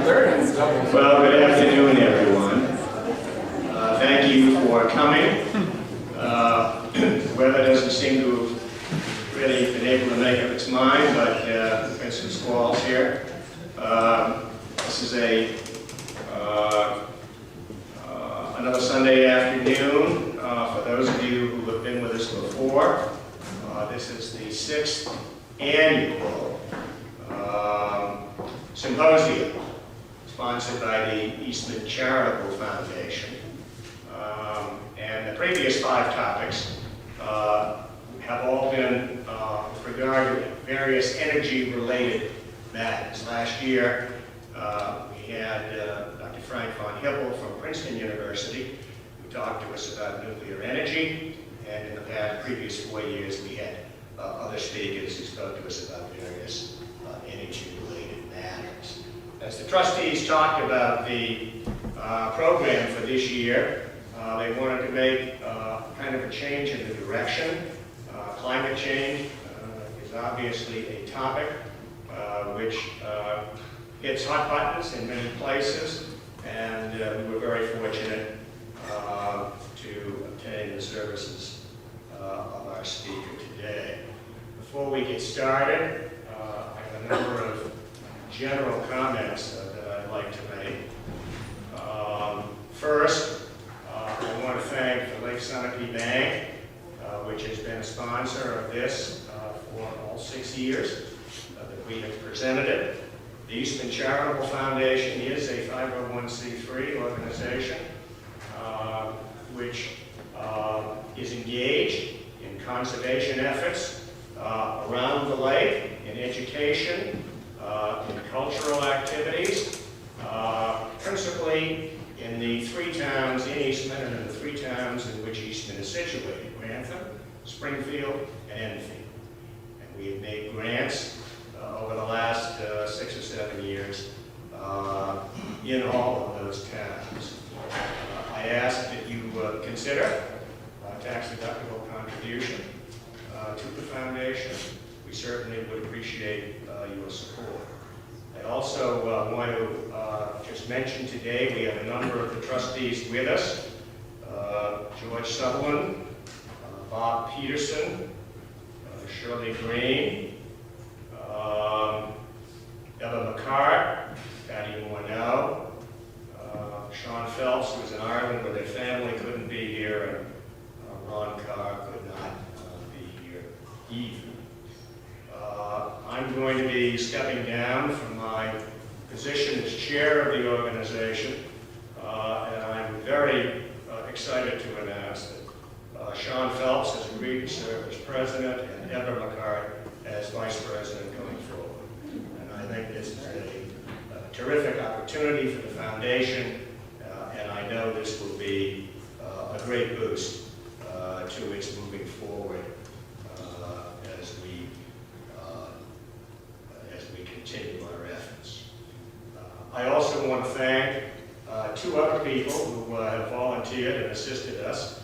Well, good afternoon, everyone. Thank you for coming. The weather doesn't seem to have really been able to make up its mind, but we've got some squalls here. This is another Sunday afternoon. For those of you who have been with us before, this is the 6th annual Symposium, sponsored by the Eastman Charitable Foundation. And the previous 5 topics have all been regarding various energy-related matters. Last year, we had Dr. Frank von Hippel from Princeton University, who talked to us about nuclear energy. And in the previous 4 years, we had other speakers who spoke to us about various energy-related matters. As the trustees talked about the program for this year, they wanted to make kind of a change in the direction. Climate change is obviously a topic which hits hot buttons in many places, and we were very fortunate to obtain the services of our speaker today. Before we get started, I have a number of general comments that I'd like to make. First, I want to thank the Lake Sunapee Bank, which has been a sponsor of this for all 6 years that we have presented it. The Eastman Charitable Foundation is a 501c3 organization which is engaged in conservation efforts around the lake, in education, in cultural activities, principally in the 3 towns in Eastman and in the 3 towns in which Eastman is situated: Grantham, Springfield, and Enfield. And we have made grants over the last 6 or 7 years in all of those towns. I ask that you consider a tax-deductible contribution to the foundation. We certainly would appreciate your support. I also want to just mention today we have a number of the trustees with us: George Sutherland, Bob Peterson, Shirley Green, Eva McCart, Patty Morneau, Sean Phelps, who was in Ireland with their family, couldn't be here, and Ron Carr could not be here either. I'm going to be stepping down from my position as chair of the organization, and I'm very excited to announce that Sean Phelps has agreed to serve as president and Eva McCart as vice president going forward. And I think this is a terrific opportunity for the foundation, and I know this will be a great boost to its moving forward as we continue our efforts. I also want to thank 2 other people who have volunteered and assisted us.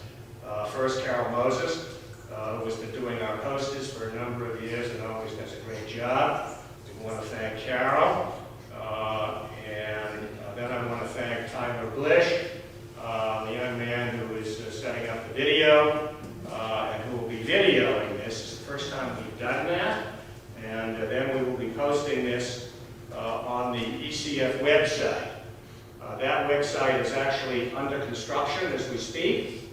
First, Carol Moses, who has been doing our posters for a number of years and always does a great job. We want to thank Carol. And then I want to thank Tyler Blish, the young man who is setting up the video and who will be videoing this. It's the first time we've done that. And then we will be posting this on the ECF website. That website is actually under construction as we speak.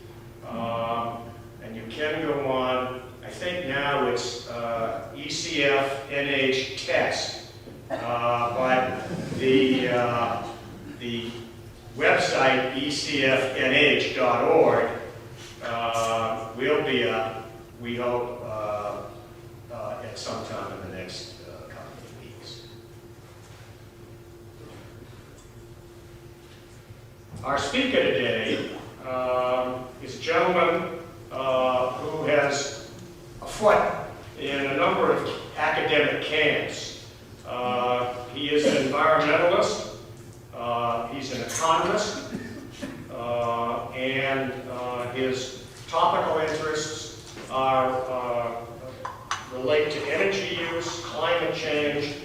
And you can go on, I think now it's ECF NH Test. But the website, ecfnh.org, will be up, we hope, at some time in the next couple of weeks. Our speaker today is a gentleman who has a foot in a number of academic camps. He is an environmentalist, he's an economist, and his topical interests relate to energy use, climate change,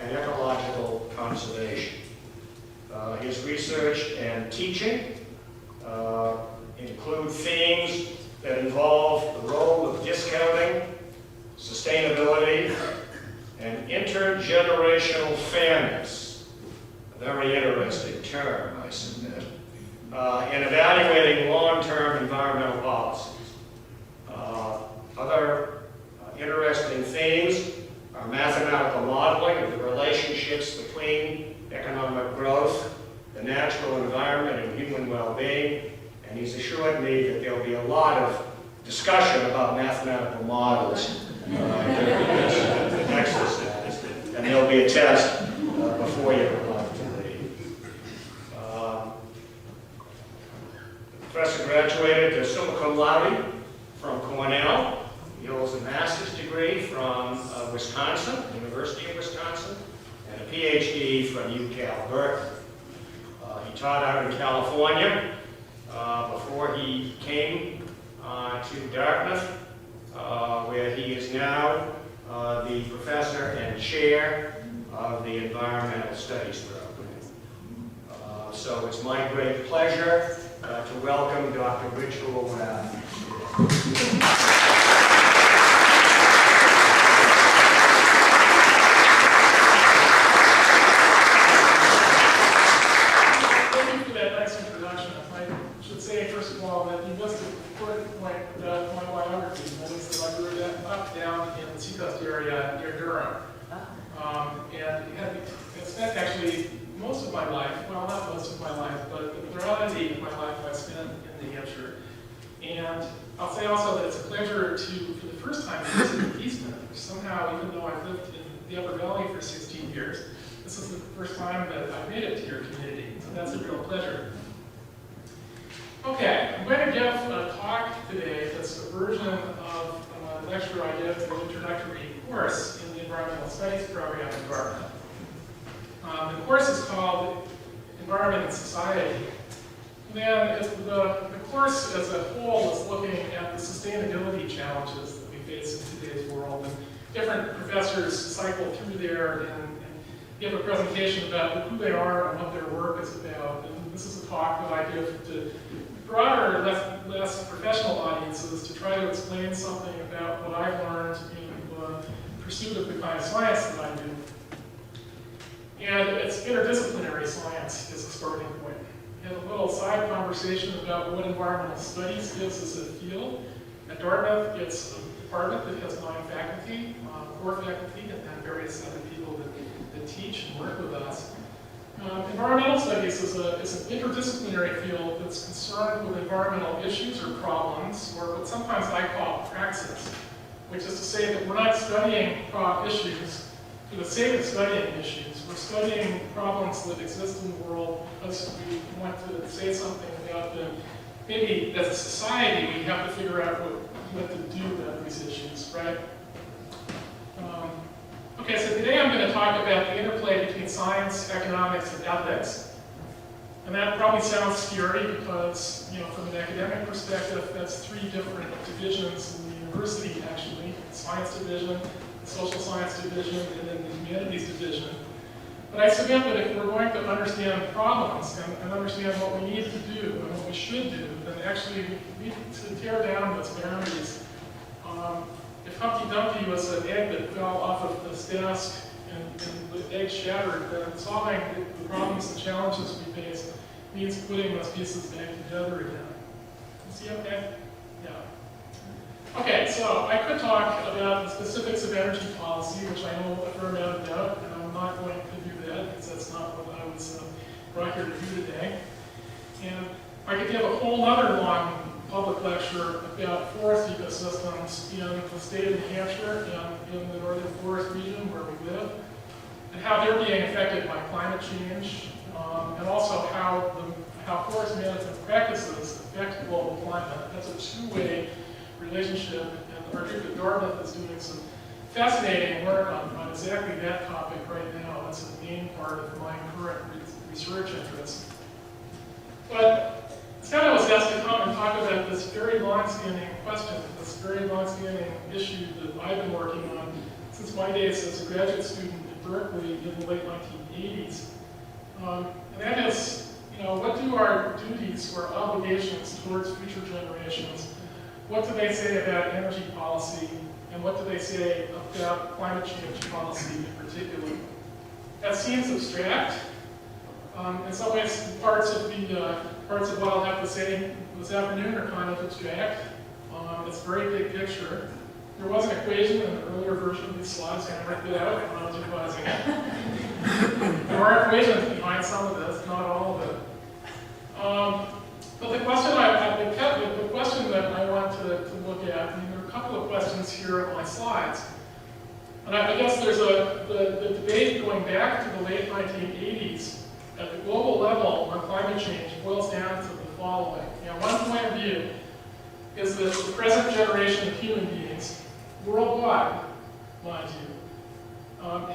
and ecological conservation. His research and teaching include themes that involve the role of discounting, sustainability, and intergenerational fairness. A very interesting term, I submit. In evaluating long-term environmental policies. Other interesting themes are mathematical modeling of the relationships between economic growth, the natural environment, and human well-being. And he's assured me that there'll be a lot of discussion about mathematical models during this exercise. And there'll be a test before you arrive to leave. The professor graduated summa cum laude from Cornell. He holds a master's degree from Wisconsin, University of Wisconsin, and a PhD from UC Berkeley. He taught out in California before he came to Dartmouth, where he is now the professor and chair of the Environmental Studies program. So it's my great pleasure to welcome Dr. Rich Howarth. And I'll say also that it's a pleasure to, for the first time, visit Eastman. Somehow, even though I've lived in the Upper Valley for 16 years, this is the first time that I've made it to your community. So that's a real pleasure. Okay, I'm going to give a talk today that's a version of a lecture I did for an introductory course in the Environmental Studies program in Dartmouth. The course is called Environment and Society. Then the course as a whole is looking at the sustainability challenges that we face in today's world. And different professors cycle through there and give a presentation about who they are and what their work is about. And this is a talk that I give to broader, less professional audiences to try to explain something about what I've learned in the pursuit of the kind of science that I do. And it's interdisciplinary science is a starting point. And a little side conversation about what environmental studies is as a field. At Dartmouth, it's a department that has 9 faculty, core faculty, and then various other people that teach and work with us. Environmental studies is an interdisciplinary field that's concerned with environmental issues or problems, or what sometimes I call praxis, which is to say that we're not studying issues for the sake of studying issues. We're studying problems that exist in the world because we want to say something about them. Maybe as a society, we have to figure out what to do about these issues, right? Okay, so today I'm going to talk about the interplay between science, economics, and ethics. And that probably sounds scary because, from an academic perspective, that's 3 different divisions in the university, actually. The science division, the social science division, and then the humanities division. But I submit that if we're going to understand problems and understand what we need to do and what we should do, then actually we need to tear down those boundaries. If Humpty Dumpty was an egg that fell off of this desk and the egg shattered, then solving the problems and challenges we face means putting those pieces back together again. See okay? Yeah. Okay, so I could talk about the specifics of energy policy, which I know a fair amount about, and I'm not going to do that because that's not what I was brought here to do today. And I could give a whole other long public lecture about forest ecosystems in the state of New Hampshire and in the northern forest region where we live, and how they're being affected by climate change, and also how forest management practices affect global climate. That's a 2-way relationship, and our group at Dartmouth is doing some fascinating work on exactly that topic right now. That's the main part of my current research interest. But instead I was asked to come and talk about this very long-standing question, this very long-standing issue that I've been working on since my days as a graduate student at Berkeley in the late 1980s. And that is, what do our duties or obligations towards future generations, what do they say about energy policy, and what do they say about climate change policy in particular? That seems abstract. In some ways, parts of what I'll have to say this afternoon are kind of abstract. It's a very big picture. There was an equation in an earlier version of these slides, and I worked it out when I was revising it. There are equations behind some of this, not all of it. But the question that I want to look at, I mean, there are a couple of questions here on my slides. And I guess there's the debate going back to the late 1980s at the global level on climate change boils down to the following. One point of view is that the present generation of human beings, worldwide, mind you,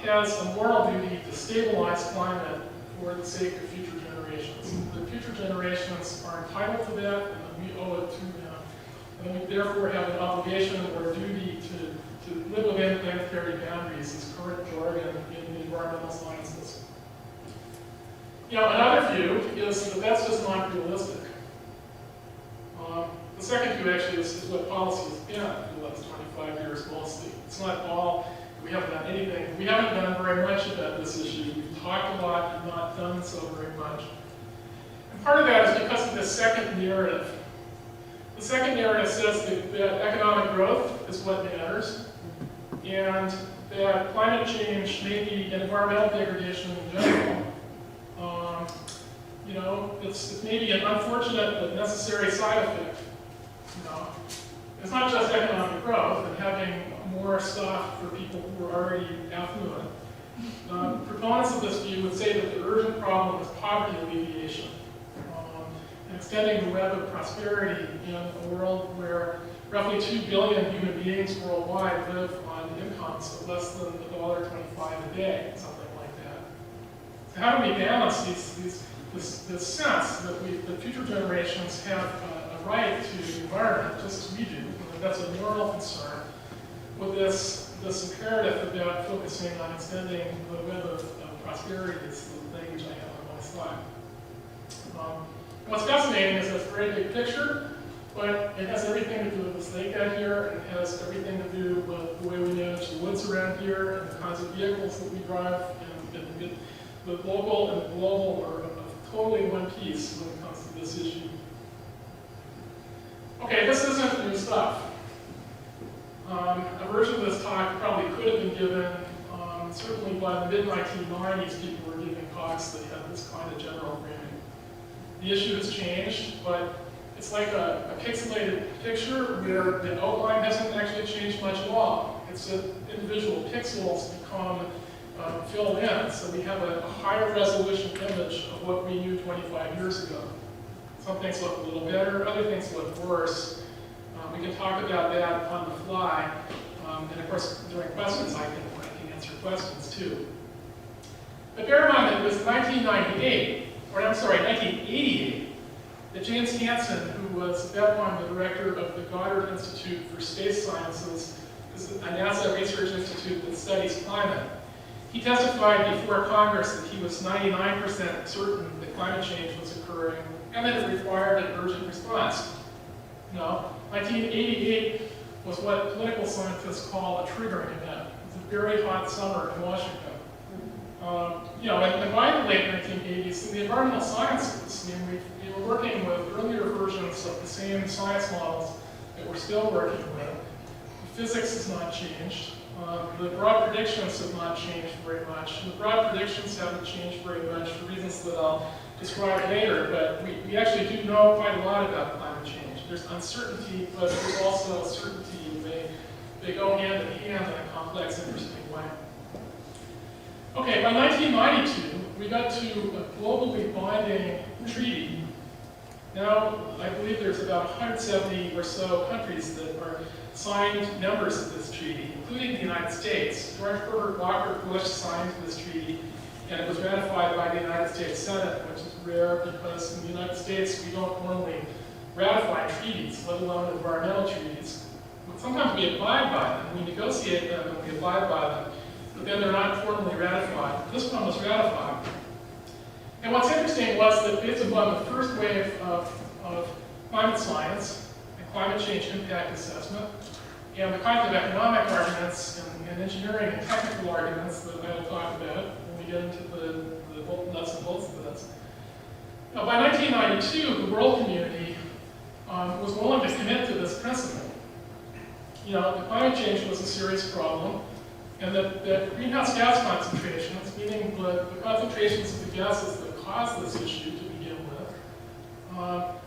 has a moral duty to stabilize climate for the sake of future generations. The future generations are entitled to that, and we owe it to them. And we therefore have an obligation or duty to live within planetary boundaries, is current jargon in the environmental sciences. Another view is that that's just not realistic. The second view actually is what policy has been for the last 25 years mostly. It's not all, we haven't done anything. We haven't done very much about this issue. We've talked a lot and not done so very much. And part of that is because of the second narrative. The second narrative says that economic growth is what matters, and that climate change, maybe environmental degradation in general, it's maybe an unfortunate but necessary side effect. It's not just economic growth and having more stuff for people who are already affluent. Proponents of this view would say that the urgent problem is poverty alleviation and extending the web of prosperity in a world where roughly 2 billion human beings worldwide live on incomes of less than $1.25 a day, something like that. So how do we balance this sense that future generations have a right to the environment, just as we do, and that's a moral concern, with this imperative about focusing on extending the web of prosperity, is the language I have on my slide. What's fascinating is it's a very big picture, but it has everything to do with this lake out here, and it has everything to do with the way we manage the woods around here, and the kinds of vehicles that we drive, and the local and the global are totally one piece when it comes to this issue. Okay, this isn't new stuff. A version of this talk probably could have been given, certainly by the mid-1990s, people were giving talks that had this kind of general framing. The issue has changed, but it's like a pixelated picture where the outline hasn't actually changed much at all. It's that individual pixels become filled in, so we have a higher resolution image of what we knew 25 years ago. Some things look a little better, other things look worse. We can talk about that on the fly, and of course during questions I can answer questions too. But bear in mind that it was 1988, that James Hansen, who was at that time the director of the Goddard Institute for Space Sciences, this is a NASA research institute that studies climate. He testified before Congress that he was 99% certain that climate change was occurring and that it required an urgent response. 1988 was what political scientists call a triggering event. It was a very hot summer in Washington. And by the late 1980s, in the environmental sciences, we were working with earlier versions of the same science models that we're still working with. The physics has not changed. The broad predictions have not changed very much. The broad predictions haven't changed very much for reasons that I'll describe later, but we actually do know quite a lot about climate change. There's uncertainty, but there's also certainty, and they go hand in hand in a complex, interesting way. Okay, by 1992, we got to a globally binding treaty. Now, I believe there's about 170 or so countries that are signed members of this treaty, including the United States. George Herbert Walker Bush signed this treaty, and it was ratified by the United States Senate, which is rare because in the United States we don't normally ratify treaties, let alone environmental treaties. But sometimes we abide by them, we negotiate them, and we abide by them, but then they're not formally ratified. This one was ratified. And what's interesting was that based upon the first wave of climate science and climate change impact assessment, and the kinds of economic arguments and engineering and technical arguments that I will talk about when we get into the nuts and bolts of this. Now, by 1992, the world community was willing to commit to this principle. You know, the climate change was a serious problem, and that greenhouse gas concentrations, meaning the concentrations of the gases that cause this issue to begin with,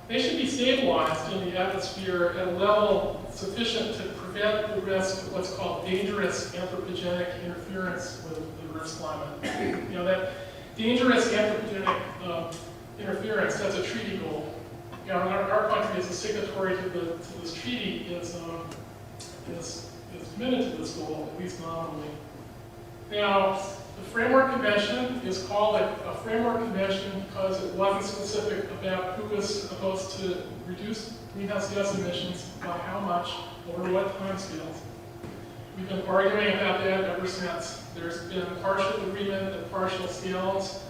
they should be stabilized in the atmosphere at a level sufficient to prevent the risk of what's called dangerous anthropogenic interference with the Earth's climate. You know, that dangerous anthropogenic interference, that's a treaty goal. You know, our country as a signatory to this treaty is committed to this goal, at least nominally. Now, the Framework Convention is called a Framework Convention because it wasn't specific about who was supposed to reduce greenhouse gas emissions by how much over what time scales. We've been arguing about that ever since. There's been partial agreement at partial scales.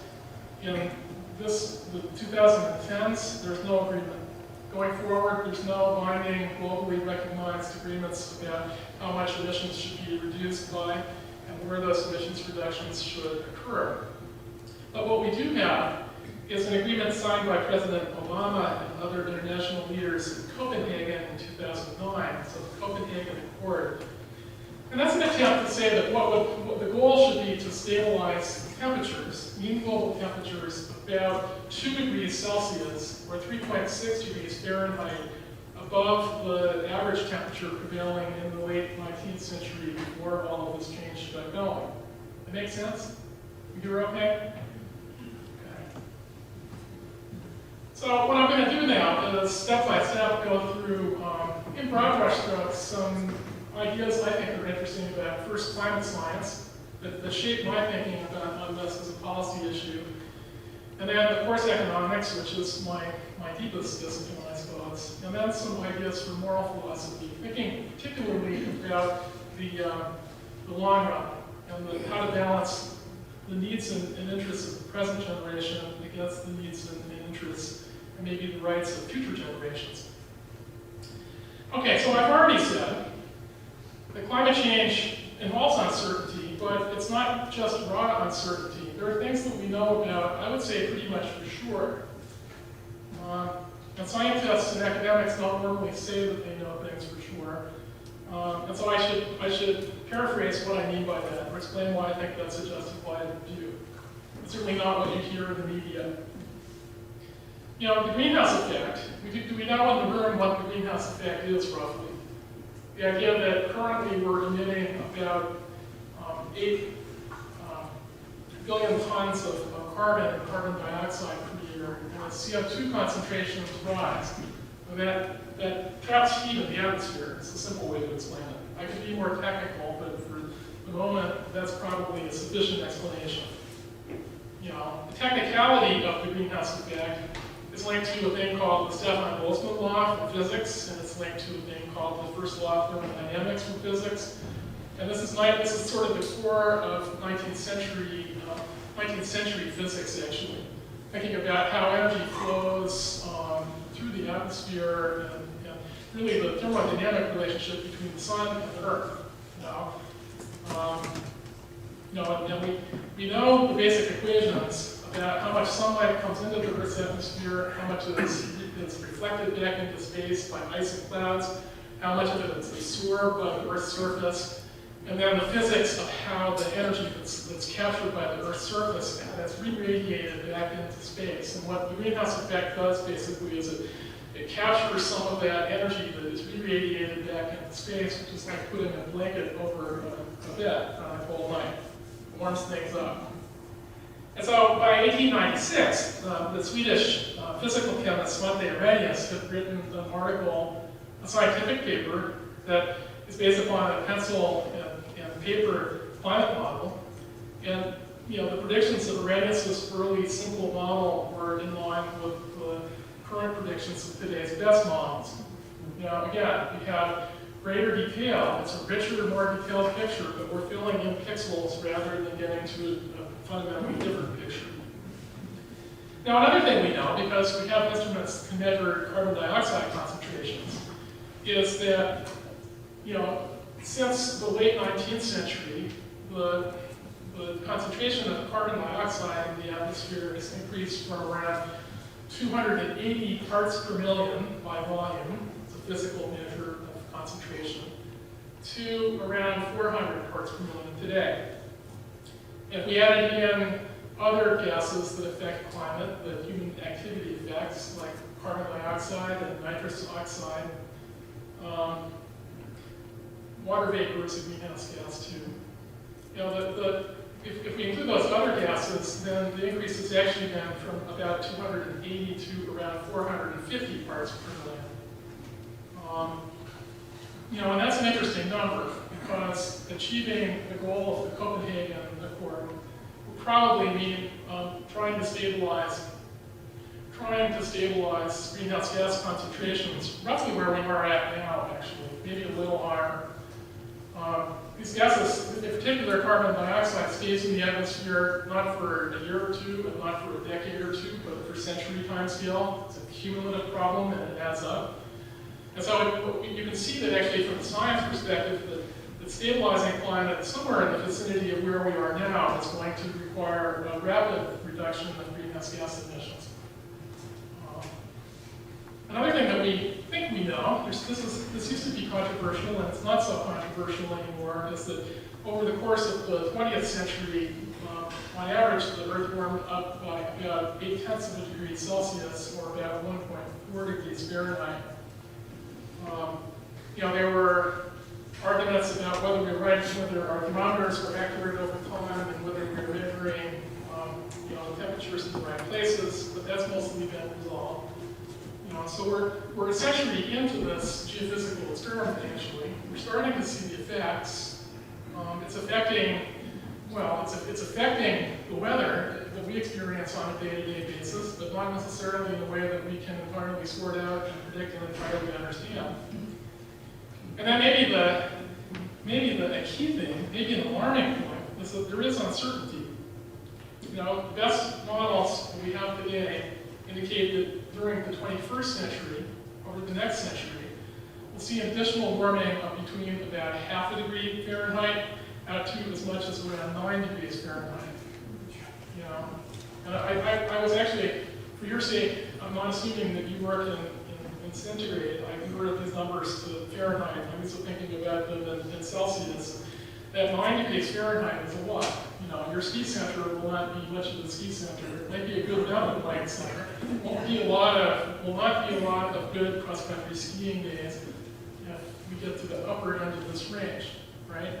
In the 2010s, there's no agreement. Going forward, there's no binding, globally recognized agreements about how much emissions should be reduced by and where those emissions reductions should occur. But what we do have is an agreement signed by President Obama and other international leaders in Copenhagen in 2009, so the Copenhagen Accord. And that's an attempt to say that what the goal should be to stabilize temperatures, mean global temperatures, about 2 degrees Celsius or 3.6 degrees Fahrenheit above the average temperature prevailing in the late 19th century before all of this change got going. That make sense? You okay? Okay. So what I'm going to do now is step by step go through, in broad brushstrokes, some ideas I think are interesting about first climate science that shape my thinking on this as a policy issue. And then, of course, economics, which is my deepest discipline, I suppose. And then some ideas for moral philosophy, thinking particularly about the long run and how to balance the needs and interests of the present generation against the needs and interests and maybe the rights of future generations. Okay, so I've already said that climate change involves uncertainty, but it's not just raw uncertainty. There are things that we know about, I would say, pretty much for sure. And scientists and academics don't normally say that they know things for sure. And so I should paraphrase what I mean by that, or explain why I think that's a justified view. It's certainly not what you hear in the media. You know, the greenhouse effect, do we know in the room what the greenhouse effect is, roughly? The idea that currently we're emitting about 8 billion tons of carbon and carbon dioxide per year, and as CO2 concentrations rise, that traps heat in the atmosphere. It's a simple way to explain it. I could be more technical, but for the moment, that's probably a sufficient explanation. You know, the technicality of the greenhouse effect is linked to a thing called the Stefan-Boltzmann law from physics, and it's linked to a thing called the first law of thermodynamics from physics. And this is sort of the core of 19th century physics, actually. Thinking about how energy flows through the atmosphere and really the thermodynamic relationship between the sun and the Earth. And we know the basic equations about how much sunlight comes into the Earth's atmosphere, how much is reflected back into space by ice and clouds, how much of it is absorbed by the Earth's surface, and then the physics of how the energy that's captured by the Earth's surface that's re-radiated back into space. And what the greenhouse effect does basically is it captures some of that energy that is re-radiated back into space, which is like putting a blanket over a bed on a cold night. It warms things up. And so by 1896, the Swedish physical chemist Svante Arrhenius had written an article, a scientific paper, that is based upon a pencil and paper climate model. And the predictions of Arrhenius' early simple model were in line with the current predictions of today's best models. Again, we have greater detail. It's a richer, more detailed picture, but we're filling in pixels rather than getting to a fundamentally different picture. Now, another thing we know, because we have instruments that can measure carbon dioxide concentrations, is that, since the late 19th century, the concentration of carbon dioxide in the atmosphere has increased from around 280 parts per million by volume, it's a physical measure of concentration, to around 400 parts per million today. If we added in other gases that affect climate, the human activity effects, like carbon dioxide and nitrous oxide, water vapor is a greenhouse gas too. If we include those other gases, then the increase has actually been from about 280 to around 450 parts per million. And that's an interesting number, because achieving the goal of the Copenhagen Accord would probably mean trying to stabilize greenhouse gas concentrations roughly where we are at now, actually, maybe a little higher. These gases, in particular carbon dioxide, stays in the atmosphere not for a year or two, and not for a decade or two, but for century time scale. It's a cumulative problem, and it adds up. And so you can see that actually from a science perspective, that stabilizing climate somewhere in the vicinity of where we are now is going to require a rapid reduction of greenhouse gas emissions. Another thing that we think we know, this used to be controversial, and it's not so controversial anymore, is that over the course of the 20th century, on average, the Earth warmed up by about 0.8 of a degree Celsius, or about 1.4 degrees Fahrenheit. There were arguments about whether we were right, whether our thermometers were accurate over time, and whether we were measuring, the temperatures in the right places, but that's mostly been resolved. So we're essentially into this geophysical experiment, actually. We're starting to see the effects. It's affecting the weather that we experience on a day-to-day basis, but not necessarily in a way that we can entirely sort out and predict and entirely understand. And then maybe the key thing, maybe an alarming point, is that there is uncertainty. The best models that we have today indicate that during the 21st century, over the next century, we'll see additional warming of between about 0.5 degree Fahrenheit out to as much as around 9 degrees Fahrenheit. And I was actually, for your sake, I'm not assuming that you work in centigrade. I converted these numbers to Fahrenheit. I'm also thinking about them in Celsius. That 9 degrees Fahrenheit is a lot. Your ski center will not be much of a ski center. It might be a good mountain bike center. Will not be a lot of good cross-country skiing days if we get to the upper end of this range, right?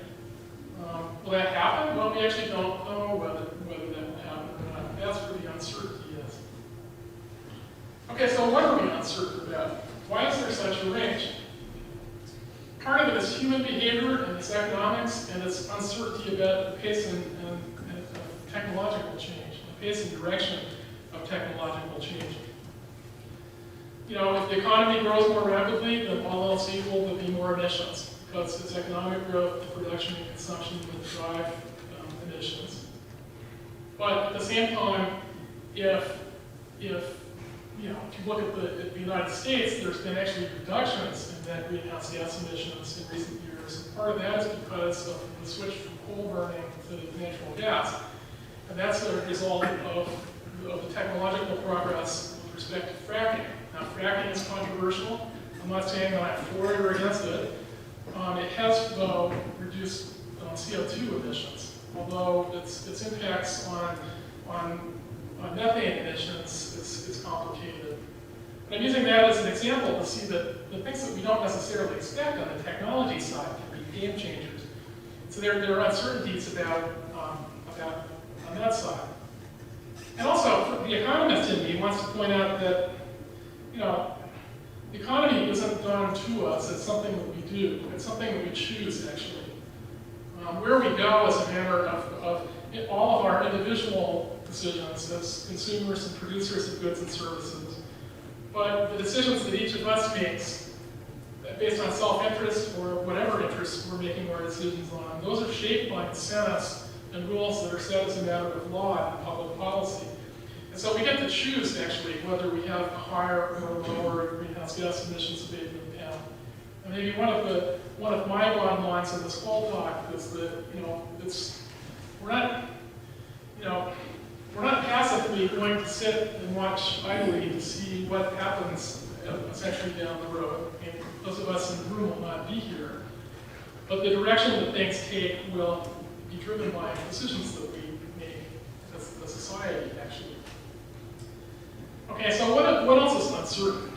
Will that happen? Well, we actually don't know whether that will happen or not. That's where the uncertainty is. Okay, so what are we uncertain about? Why is there such a range? Part of it is human behavior and its economics, and its uncertainty about the pace and technological change, the pace and direction of technological change. If the economy grows more rapidly, then all else equal, there'll be more emissions, because it's economic growth, the production and consumption that drive emissions. But at the same time, if you look at the United States, there's been actually reductions in net greenhouse gas emissions in recent years. And part of that is because of the switch from coal burning to natural gas. And that's a result of the technological progress with respect to fracking. Now, fracking is controversial. I'm not saying that I'm for it or against it. It has, though, reduced CO2 emissions, although its impacts on methane emissions is complicated. But I'm using that as an example to see that the things that we don't necessarily expect on the technology side can be game changers. So there are uncertainties about on that side. And also, the economist in me wants to point out that, the economy isn't done to us, it's something that we do. It's something that we choose, actually. Where we go is a matter of all of our individual decisions as consumers and producers of goods and services. But the decisions that each of us makes, based on self-interest or whatever interest we're making our decisions on, those are shaped by incentives and rules that are set as a matter of law and public policy. And so we get to choose, actually, whether we have a higher or lower greenhouse gas emissions abatement path. And maybe one of my bottom lines in this whole talk is that, we're not passively going to sit and watch idly to see what happens essentially down the road. I mean, those of us in the room will not be here. But the direction that things take will be driven by decisions that we make as a society, actually. Okay, so what else is uncertain?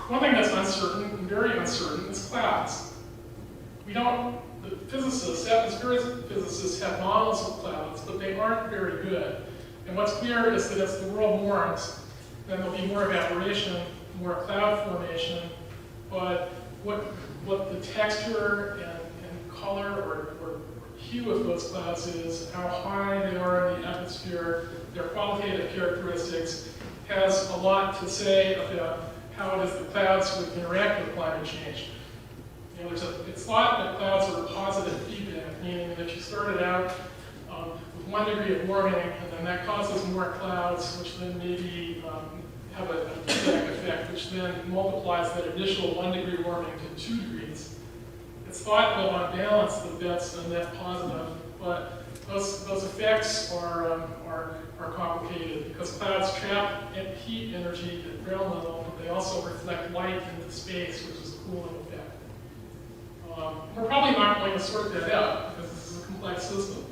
One thing that's uncertain, and very uncertain, is clouds. The physicists, atmospheric physicists, have models of clouds, but they aren't very good. And what's clear is that as the world warms, then there'll be more evaporation, more cloud formation, but what the texture and color or hue of those clouds is, how high they are in the atmosphere, their qualitative characteristics, has a lot to say about how it is the clouds would interact with climate change. You know, it's thought that clouds are positive feedback, meaning that if you started out with 1 degree of warming, and then that causes more clouds, which then maybe have a feedback effect, which then multiplies that initial 1 degree warming to 2 degrees. It's thought that on balance that that's a net positive, but those effects are complicated because clouds trap heat energy at ground level, but they also reflect light into space, which is a cooling effect. We're probably not going to sort that out because this is a complex system.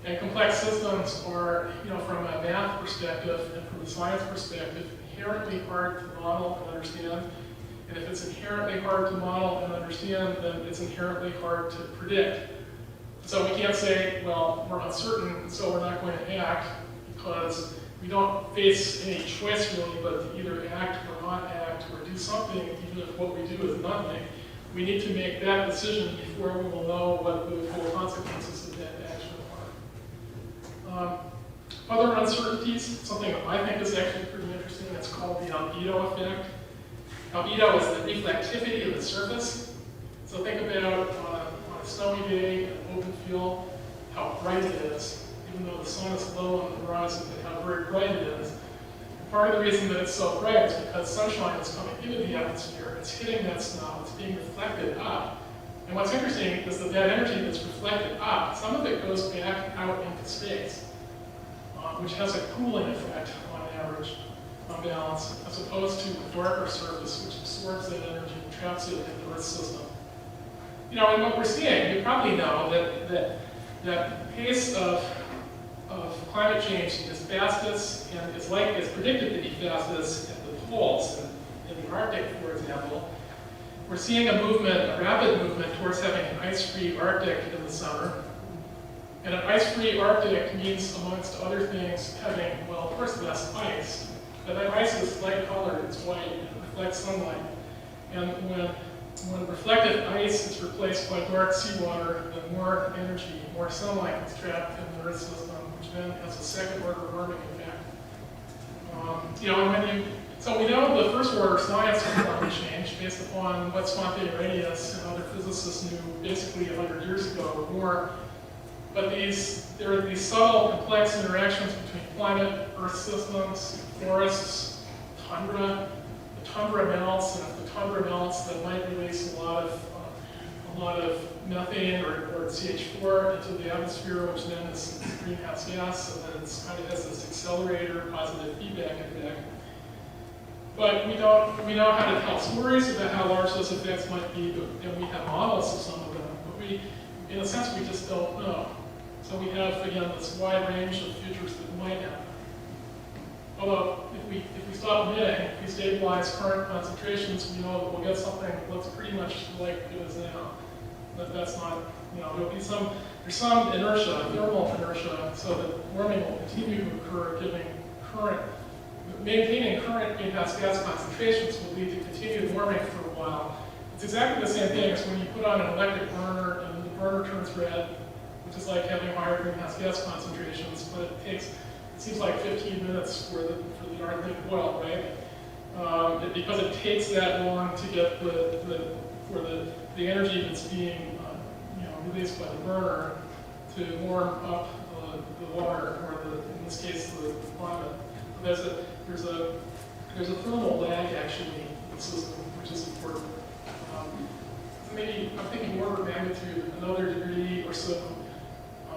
And complex systems are, from a math perspective and from a science perspective, inherently hard to model and understand. And if it's inherently hard to model and understand, then it's inherently hard to predict. So we can't say, well, we're uncertain, so we're not going to act, because we don't face any choice really, but to either act or not act, or do something, even if what we do is nothing. We need to make that decision before we will know what the full consequences of that action are. Other uncertainties, something that I think is actually pretty interesting, it's called the albedo effect. Albedo is the reflectivity of the surface. So think about on a snowy day in an open field, how bright it is, even though the sun is low on the horizon, but how very bright it is. Part of the reason that it's so bright is because sunshine is coming into the atmosphere, it's hitting that snow, it's being reflected up. And what's interesting is that that energy that's reflected up, some of it goes back out into space, which has a cooling effect on average, on balance, as opposed to the darker surface, which absorbs that energy and traps it in the Earth's system. And what we're seeing, you probably know that the pace of climate change is fastest and is predicted to be fastest at the poles, in the Arctic, for example. We're seeing a rapid movement towards having an ice-free Arctic in the summer. And an ice-free Arctic means, amongst other things, having, well, of course, less ice. But that ice is light-colored, it's white, and it reflects sunlight. And when reflected ice is replaced by dark seawater, then more energy, more sunlight is trapped in the Earth system, which then has a second-order warming effect. So we know the first-order science of climate change based upon what Svante Arrhenius and other physicists knew basically 100 years ago or more. But there are these subtle, complex interactions between climate, Earth systems, forests, tundra. The tundra melts, and if the tundra melts, that might release a lot of methane or CH4 into the atmosphere, which then is greenhouse gas, so then it kind of has this accelerator, positive feedback effect. But we know how to tell stories about how large those effects might be, and we have models of some of them. But in a sense, we just don't know. So we have, again, this wide range of futures that might happen. Although, if we stop emitting, if we stabilize current concentrations, we know that we'll get something that looks pretty much like it is now. But that's not, there's some inertia, thermal inertia, so that warming will continue to occur, maintaining current greenhouse gas concentrations will lead to continued warming for a while. It's exactly the same thing as when you put on an electric burner and the burner turns red, which is like having higher greenhouse gas concentrations, but it seems like 15 minutes for the Arctic boil, right? Because it takes that long to get the energy that's being released by the burner to warm up the water, or in this case, the climate. There's a thermal lag actually in the system, which is important. So maybe I'm thinking order of magnitude, another degree or so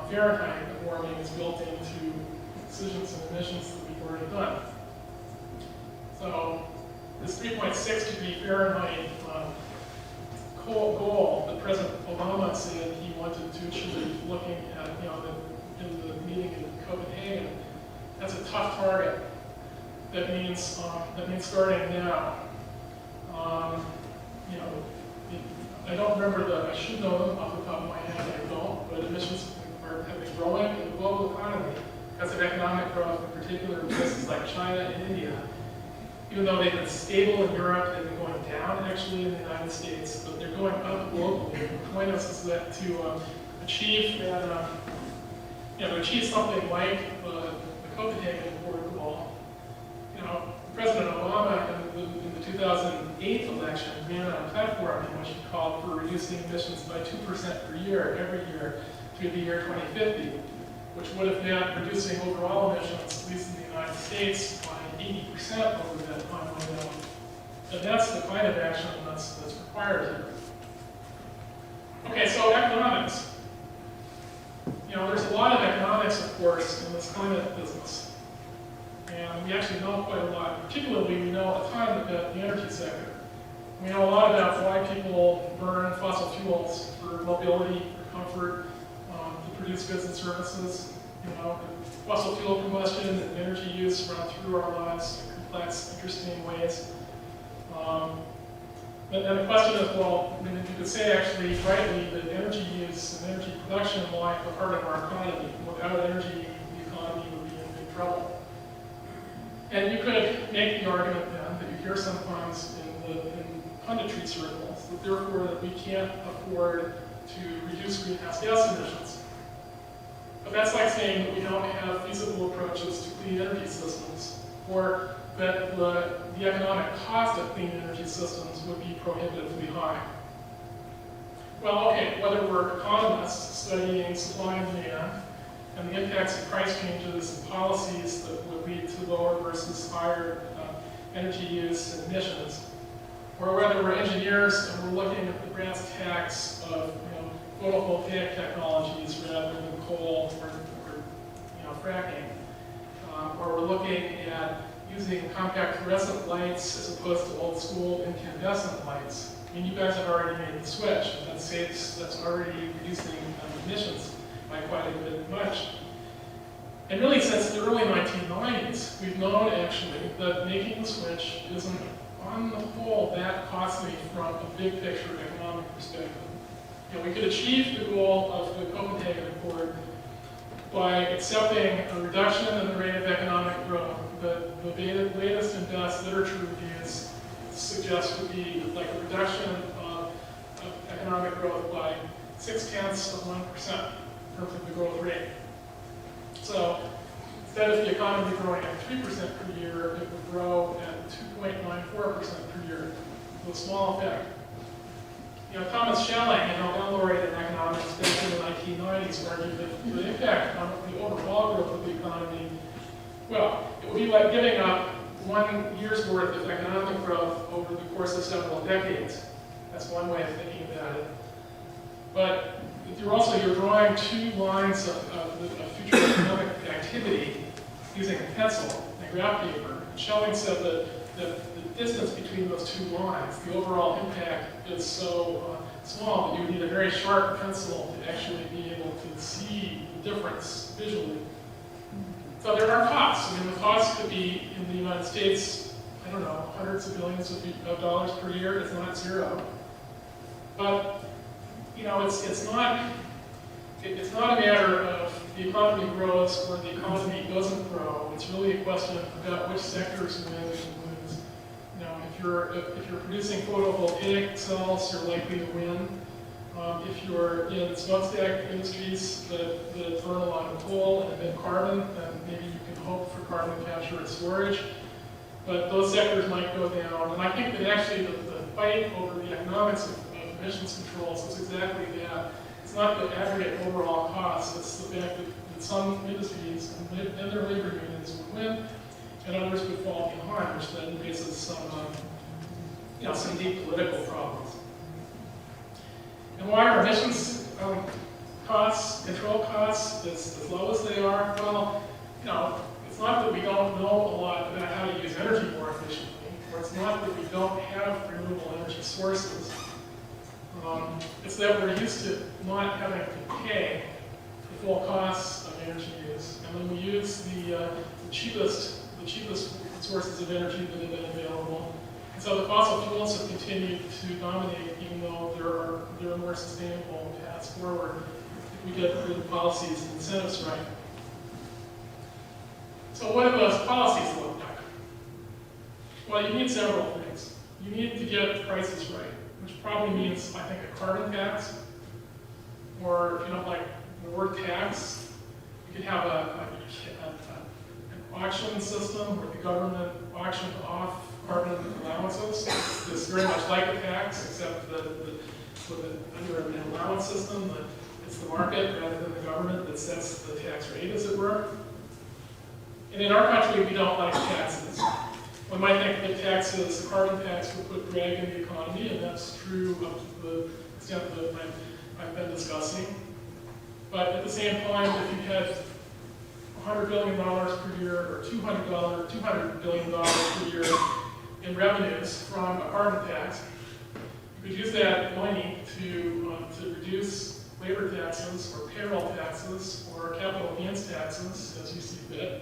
Fahrenheit of warming is built into decisions and emissions that we've already done. So this 3.6 degree Fahrenheit goal that President Obama said he wanted to achieve, looking at in the meeting in Copenhagen, that's a tough target. That means starting now. I don't remember I should know them off the top of my head, I don't, but emissions have been growing in the global economy because of economic growth, in particular in places like China and India. Even though they've been stable in Europe, they've been going down actually in the United States, but they're going up globally. The point is that to achieve that, to achieve something like the Copenhagen Accord goal, President Obama in the 2008 election ran a platform in which he called for reducing emissions by 2% per year every year through the year 2050, which would have meant reducing overall emissions, at least in the United States, by 80% over that time window. And that's the kind of action that's required here. Okay, so economics. There's a lot of economics, of course, in this climate business. And we actually know quite a lot. Particularly, we know a ton about the energy sector. We know a lot about why people burn fossil fuels for mobility, for comfort, to produce goods and services. Fossil fuel combustion and energy use run through our lives in complex, interesting ways. And the question is, well, you could say actually rightly that energy use and energy production lie at the heart of our economy. Without energy, the economy would be in big trouble. And you could make the argument then that you hear sometimes in punditry circles that therefore that we can't afford to reduce greenhouse gas emissions. But that's like saying that we don't have feasible approaches to clean energy systems, or that the economic cost of clean energy systems would be prohibitively high. Well, okay, whether we're economists studying supply and demand and the impacts of price changes and policies that would lead to lower versus higher energy use and emissions, or whether we're engineers and we're looking at the brass tacks of photovoltaic technologies rather than coal or fracking, or we're looking at using compact fluorescent lights as opposed to old school incandescent lights. I mean, you guys have already made the switch. That's already reducing emissions by quite a bit much. And really, since the early 1990s, we've known actually that making the switch isn't, on the whole, that costly from a big picture economic perspective. We could achieve the goal of the Copenhagen Accord by accepting a reduction in the rate of economic growth that the latest and best literature reviews suggest would be like a reduction of economic growth by 0.6% in terms of the growth rate. So instead of the economy growing at 3% per year, it would grow at 2.94% per year, with a small effect. Thomas Schelling, a Nobel laureate in economics back in the 1990s, argued that the impact on the overall growth of the economy, well, it would be like giving up 1 year's worth of economic growth over the course of several decades. That's one way of thinking about it. But you're drawing 2 lines of future economic activity using a pencil and graph paper. And Schelling said that the distance between those 2 lines, the overall impact is so small that you would need a very sharp pencil to actually be able to see the difference visually. So there are costs. The cost could be in the United States, I don't know, hundreds of billions of dollars per year. It's not zero. But it's not a matter of the economy grows or the economy doesn't grow. It's really a question about which sectors win and lose. If you're producing photovoltaic cells, you're likely to win. If you're in smokestack industries that burn a lot of coal and emit carbon, then maybe you can hope for carbon capture and storage. But those sectors might go down. And I think that actually the fight over the economics of emissions controls is exactly that. It's It's not the aggregate overall cost, it's the fact that some industries and their labor unions would win, and others would fall behind, which then raises some deep political problems. And why are emissions costs, control costs, as low as they are? Well, it's not that we don't know a lot about how to use energy more efficiently, or it's not that we don't have renewable energy sources. It's that we're used to not having to pay the full costs of energy use, and when we use the cheapest sources of energy that have been available. And so the fossil fuels have continued to dominate, even though there are more sustainable paths forward if we get the policies and incentives right. So what do those policies look like? Well, you need several things. You need to get prices right, which probably means, I think, a carbon tax, or if you don't like the word tax, you could have an auction system where the government auctioned off carbon allowances. It's very much like a tax, except that under an allowance system, it's the market rather than the government that sets the tax rate, as it were. And in our country, we don't like taxes. One might think that taxes, the carbon tax, will put drag in the economy, and that's true up to the extent that I've been discussing. But at the same time, if you had $100 billion per year, or $200 billion per year in revenues from a carbon tax, you could use that money to reduce labor taxes, or payroll taxes, or capital gains taxes, as you see fit,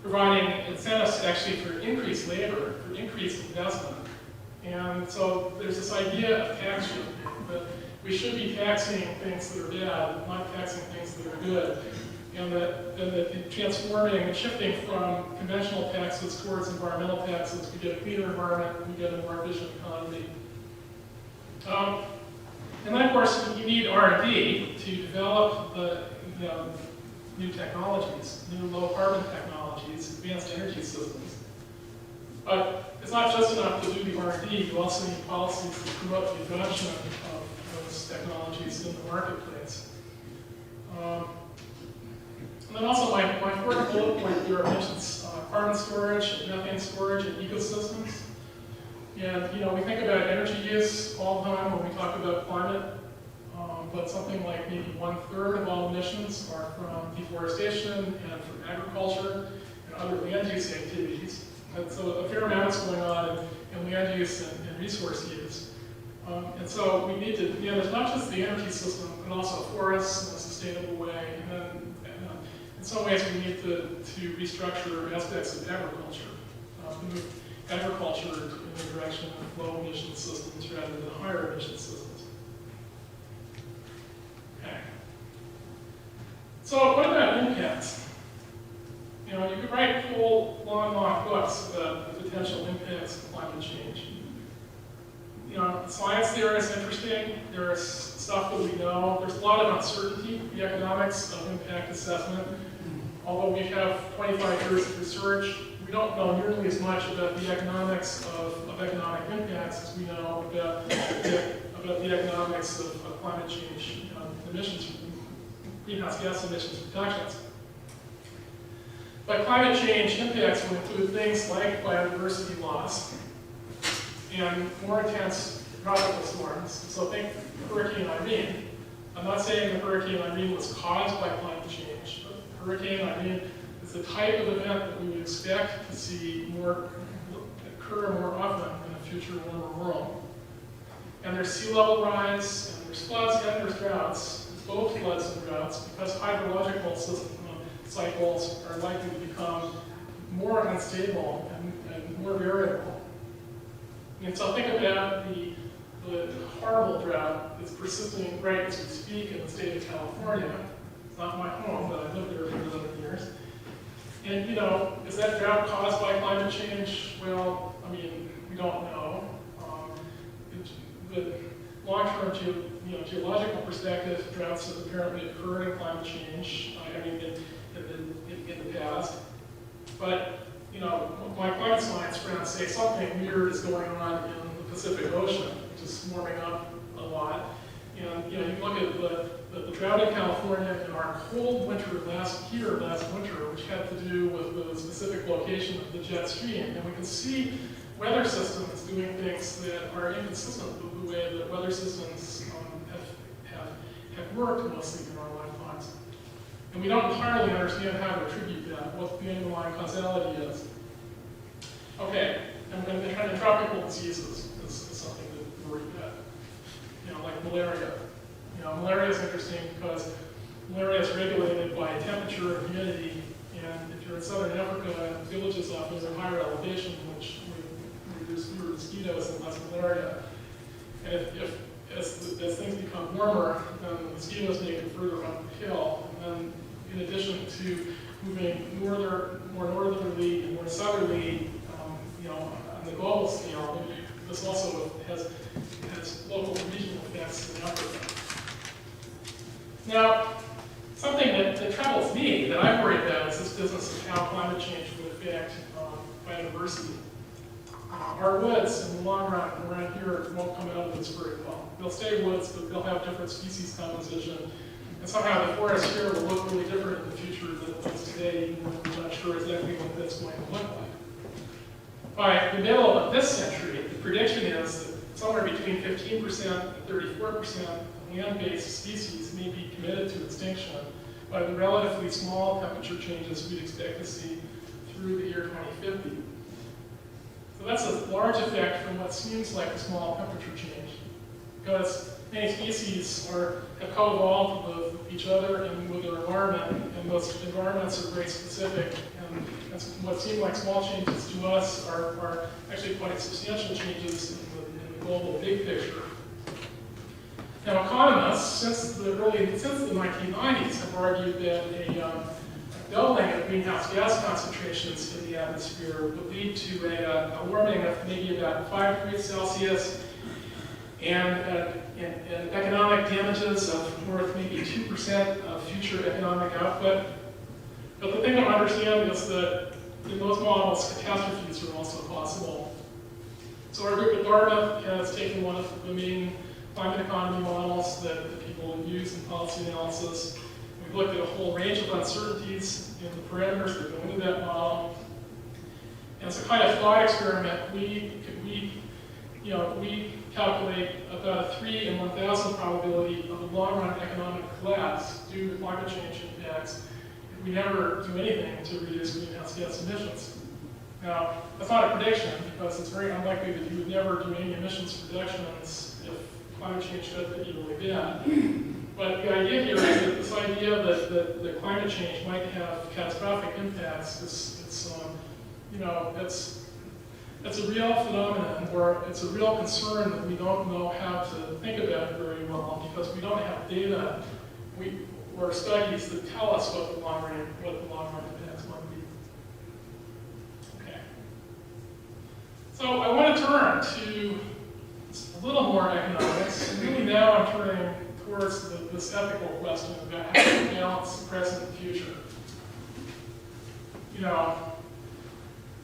providing incentives actually for increased labor, for increased investment. And so there's this idea of tax shifting, that we should be taxing things that are bad, not taxing things that are good. And that transforming and shifting from conventional taxes towards environmental taxes, we get a cleaner environment, we get a more efficient economy. And then, of course, you need R&D to develop the new technologies, new low-carbon technologies, advanced energy systems. But it's not just enough to do the R&D, you also need policies to promote the adoption of those technologies in the marketplace. And then also my fourth bullet point here mentions carbon storage, and methane storage, and ecosystems. And we think about energy use all the time when we talk about climate, but something like maybe 1/3 of all emissions are from deforestation and from agriculture and other land use activities. And so a fair amount is going on in land use and resource use. And so we need to, there's not just the energy system, but also forests in a sustainable way. And then in some ways we need to restructure aspects of agriculture, move agriculture in the direction of low emission systems rather than higher emission systems. Okay. So what about impacts? You could write whole long books about the potential impacts of climate change. Science there is interesting. There's stuff that we know. There's a lot of uncertainty, the economics of impact assessment. Although we have 25 years of research, we don't know nearly as much about the economics of economic impacts as we know about the economics of climate change emissions, greenhouse gas emissions reductions. But climate change impacts will include things like biodiversity loss and more intense tropical storms. So think Hurricane Irene. I'm not saying that Hurricane Irene was caused by climate change, but Hurricane Irene is the type of event that we would expect to see occur more often in a future warmer world. And there's sea level rise, and there's floods, and there's droughts, both floods and droughts, because hydrological cycles are likely to become more unstable and more variable. And so think about the horrible drought that's persisting right as we speak in the state of California. It's not my home, but I've lived there for 11 years. And is that drought caused by climate change? Well, we don't know. The long-term geological perspective, droughts have apparently occurred in climate change, in the past. But, my climate science friends say something weird is going on in the Pacific Ocean, which is warming up a lot. And you look at the drought in California and our cold winter last winter, which had to do with the specific location of the jet stream. And we can see weather systems doing things that are inconsistent with the way that weather systems have worked mostly in our lifetimes. And we don't entirely understand how to attribute that, what the underlying causality is. Okay, and tropical diseases is something that worry about. Like malaria. Malaria is interesting because malaria is regulated by temperature and humidity, and if you're in southern Africa, villages often are higher elevation, which there's fewer mosquitoes and less malaria. And as things become warmer, then the mosquitoes make it further uphill. And then in addition to moving more northerly and more southerly, on the global scale, this also has local regional effects in Africa. Now, something that troubles me, that I worry about, is this business of how climate change will affect biodiversity. Our woods, in the long run, around here, won't come out of this very well. They'll stay woods, but they'll have different species composition. And somehow the forest here will look really different in the future than it does today, even though we're not sure exactly what that's going to look like. By the middle of this century, the prediction is that somewhere between 15% and 34% of land-based species may be committed to extinction by the relatively small temperature changes we'd expect to see through the year 2050. So that's a large effect from what seems like a small temperature change, because many species have co-evolved with each other and with their environment, and those environments are very specific. And what seem like small changes to us are actually quite substantial changes in the global big picture. Now, economists, since the 1990s, have argued that a doubling of greenhouse gas concentrations in the atmosphere would lead to a warming of maybe about 5 degrees Celsius and economic damages of worth maybe 2% of future economic output. But the thing to understand is that in those models, catastrophes are also possible. So our group at Dartmouth has taken one of the main climate economy models that people use in policy analysis. We've looked at a whole range of uncertainties in the parameters that go into that model. And it's a kind of thought experiment. We calculate about a 3 in 1,000 probability of a long-run economic collapse due to climate change impacts if we never do anything to reduce greenhouse gas emissions. Now, that's not a prediction, because it's very unlikely that you would never do any emissions reductions if climate change does get really bad. But the idea here is that this idea that climate change might have catastrophic impacts it's a real phenomenon, or it's a real concern that we don't know how to think about it very well, because we don't have data or studies that tell us what the long run impacts might be. Okay. So I want to turn to a little more economics, and really now I'm turning towards this ethical question about how to balance the present and future.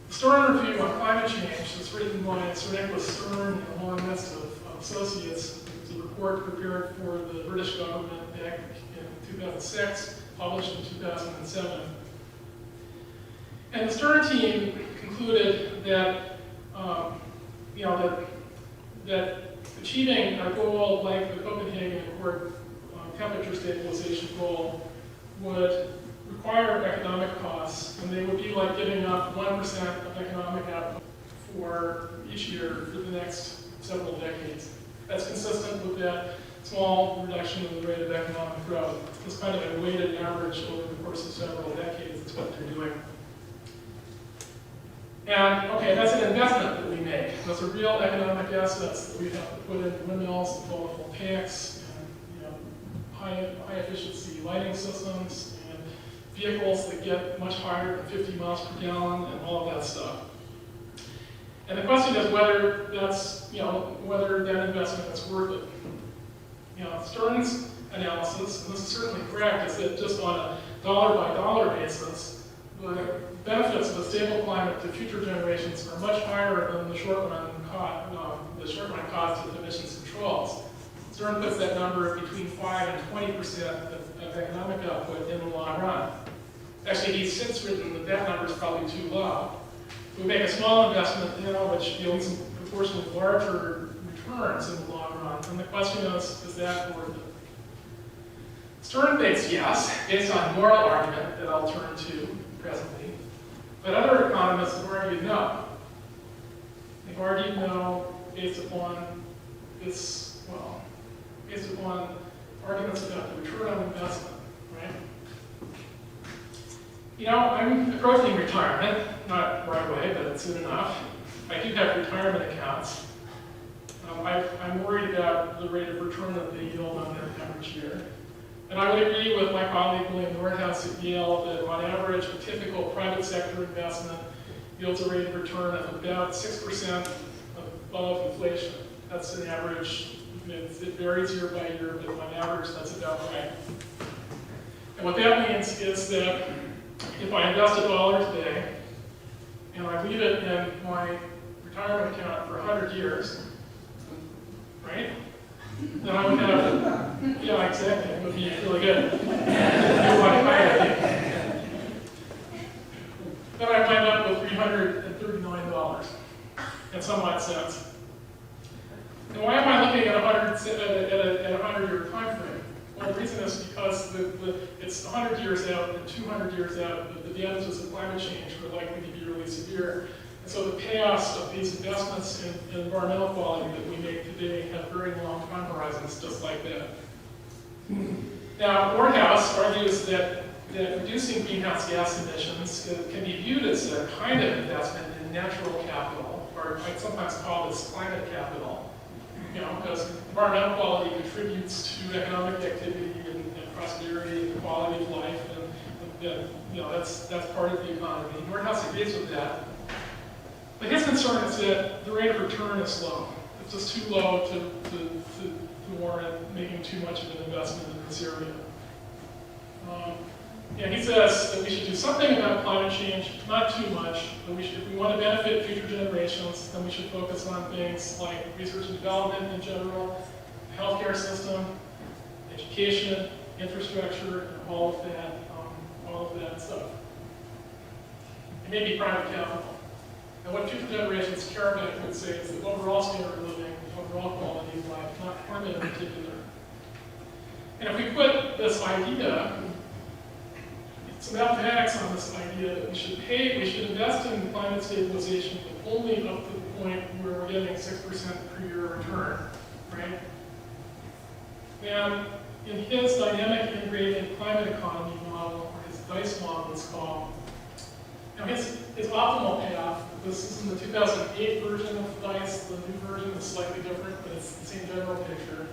The Stern Review on Climate Change was written by Sir Nicholas Stern and a long list of associates. It was a report prepared for the British government back in 2006, published in 2007. And the Stern team concluded that, that achieving a goal like the Copenhagen Accord temperature stabilization goal would require economic costs, and they would be like giving up 1% of economic output for each year for the next several decades. That's consistent with that small reduction in the rate of economic growth. It's kind of a weighted average over the course of several decades. That's what they're doing. And, okay, that's an investment that we make. Those are real economic assets that we have to put into windmills, photovoltaics, and high efficiency lighting systems, vehicles that get much higher than 50 miles per gallon, and all of that stuff. And the question is whether whether that investment is worth it. Stern's analysis, and this is certainly correct, is that just on a dollar-by-dollar basis, the benefits of a stable climate to future generations are much higher than the short-run cost of emissions controls. Stern puts that number between 5 and 20% of economic output in the long run. Actually, he's since written that that number is probably too low. We make a small investment, which yields proportionally larger returns in the long run. And the question is that worth it? Stern thinks yes, based on moral argument that I'll turn to presently. But other economists have argued no. They've argued no based upon arguments about the return on investment, right? I'm approaching retirement, not right away, but soon enough. I do have retirement accounts. I'm worried about the rate of return that they yield on their average year. And I would agree with my colleague William Nordhaus at Yale that on average, a typical private sector investment yields a rate of return of about 6% above inflation. That's an average. It varies year by year, but on average, that's about right. And what that means is that if I invest $1 today, and I leave it in my retirement account for 100 years, right? Then I would have, yeah, exactly, it would be really good. Then I wind up with $339 in some odd sense. And why am I looking at a 100-year time frame? Well, the reason is because it's 100 years out and 200 years out, the damages of climate change are likely to be really severe. And so the payoffs of these investments in environmental quality that we make today have very long time horizons, just like that. Now, Nordhaus argues that reducing greenhouse gas emissions can be viewed as a kind of investment in natural capital, or I sometimes call this climate capital. Because environmental quality contributes to economic activity and prosperity and quality of life, and that's part of the economy. Nordhaus agrees with that. But his concern is that the rate of return is low. It's just too low to warrant making too much of an investment in this area. And he says that we should do something about climate change, not too much, but if we want to benefit future generations, then we should focus on things like research and development in general, the healthcare system, education, infrastructure, and all of that stuff. And maybe private capital. And what future generations care about, I would say, is the overall standard of living, the overall quality of life, not climate in particular. And if we put this idea, some mathematics on this idea that we should invest in climate stabilization, but only up to the point where we're getting 6% per year return, right? And in his dynamic integrated climate economy model, or his DICE model it's called, now his optimal payoff, this is in the 2008 version of DICE, the new version is slightly different, but it's the same general picture.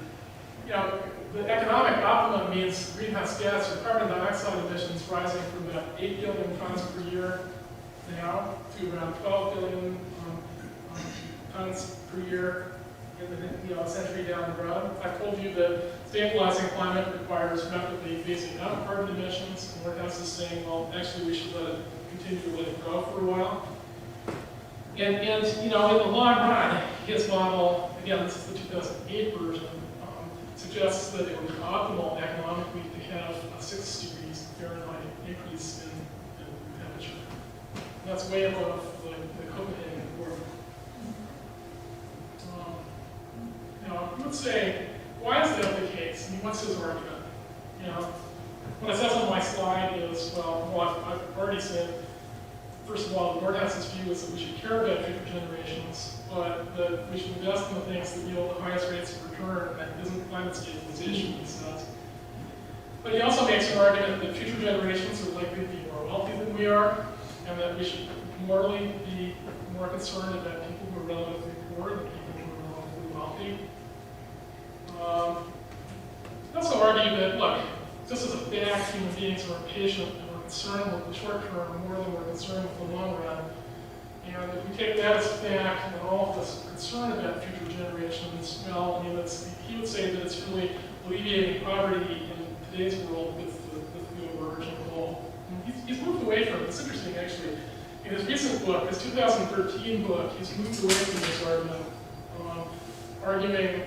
The economic optimum means greenhouse gas or carbon dioxide emissions rising from about 8 billion tons per year now to around 12 billion tons per year in a century down the road. I told you that stabilizing climate requires rapidly phasing out carbon emissions, and Nordhaus is saying, well, actually we should continue to let it grow for a while. And in the long run, his model, again, this is the 2008 version, suggests that it would be optimal economically to have a 6 degrees Fahrenheit increase in temperature. And that's way above the Copenhagen Accord. Now, you would say, why is that the case? I mean, what's his argument? What it says on my slide is, I've already said, first of all, Nordhaus's view is that we should care about future generations, but that we should invest in the things that yield the highest rates of return, and that isn't climate stabilization, he says. But he also makes an argument that future generations are likely to be more wealthy than we are, and that we should morally be more concerned about people who are relatively poor than people who are relatively wealthy. He also argued that, look, just as a fact, human beings are impatient and we're concerned with the short term more than we're concerned with the long run. And if we take that as a fact, and all of this concern about future generations, well, he would say that it's really alleviating poverty in today's world with the overarching goal. And he's moved away from it. It's interesting, actually. In his recent book, his 2013 book, he's moved away from this argument, arguing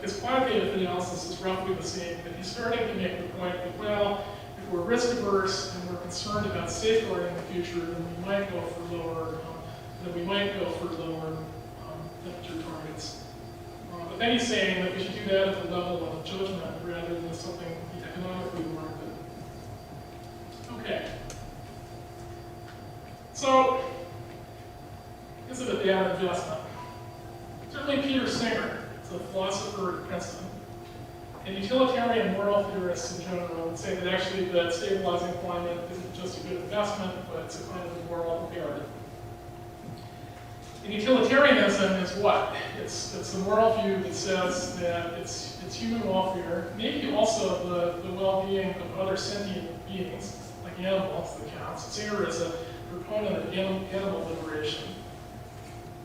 his quantitative analysis is roughly the same, but he's starting to make the point that, well, if we're risk averse and we're concerned about safeguarding the future, then we might go for lower temperature targets. But then he's saying that we should do that at the level of judgment rather than something economically warranted. Okay. So, this is a bad investment. Certainly Peter Singer, is a philosopher at Princeton, and utilitarian moral theorists in general would say that actually that stabilizing climate isn't just a good investment, but it's a kind of a moral imperative. And utilitarianism is what? It's the moral view that says that it's human welfare, maybe also the well-being of other sentient beings, like animals, that counts. Singer is a proponent of animal liberation.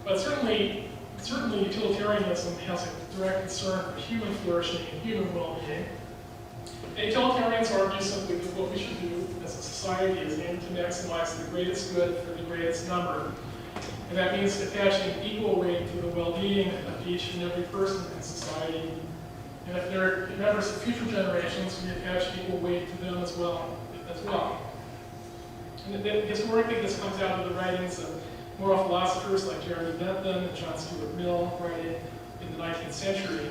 But certainly utilitarianism has a direct concern for human flourishing and human well-being. And utilitarians argue simply that what we should do as a society is aim to maximize the greatest good for the greatest number. And that means attaching equal weight to the well-being of each and every person in society. And if they're members of future generations, we attach equal weight to them as well. And historically, this comes out of the writings of moral philosophers like Jeremy Bentham and John Stuart Mill, writing in the 19th century.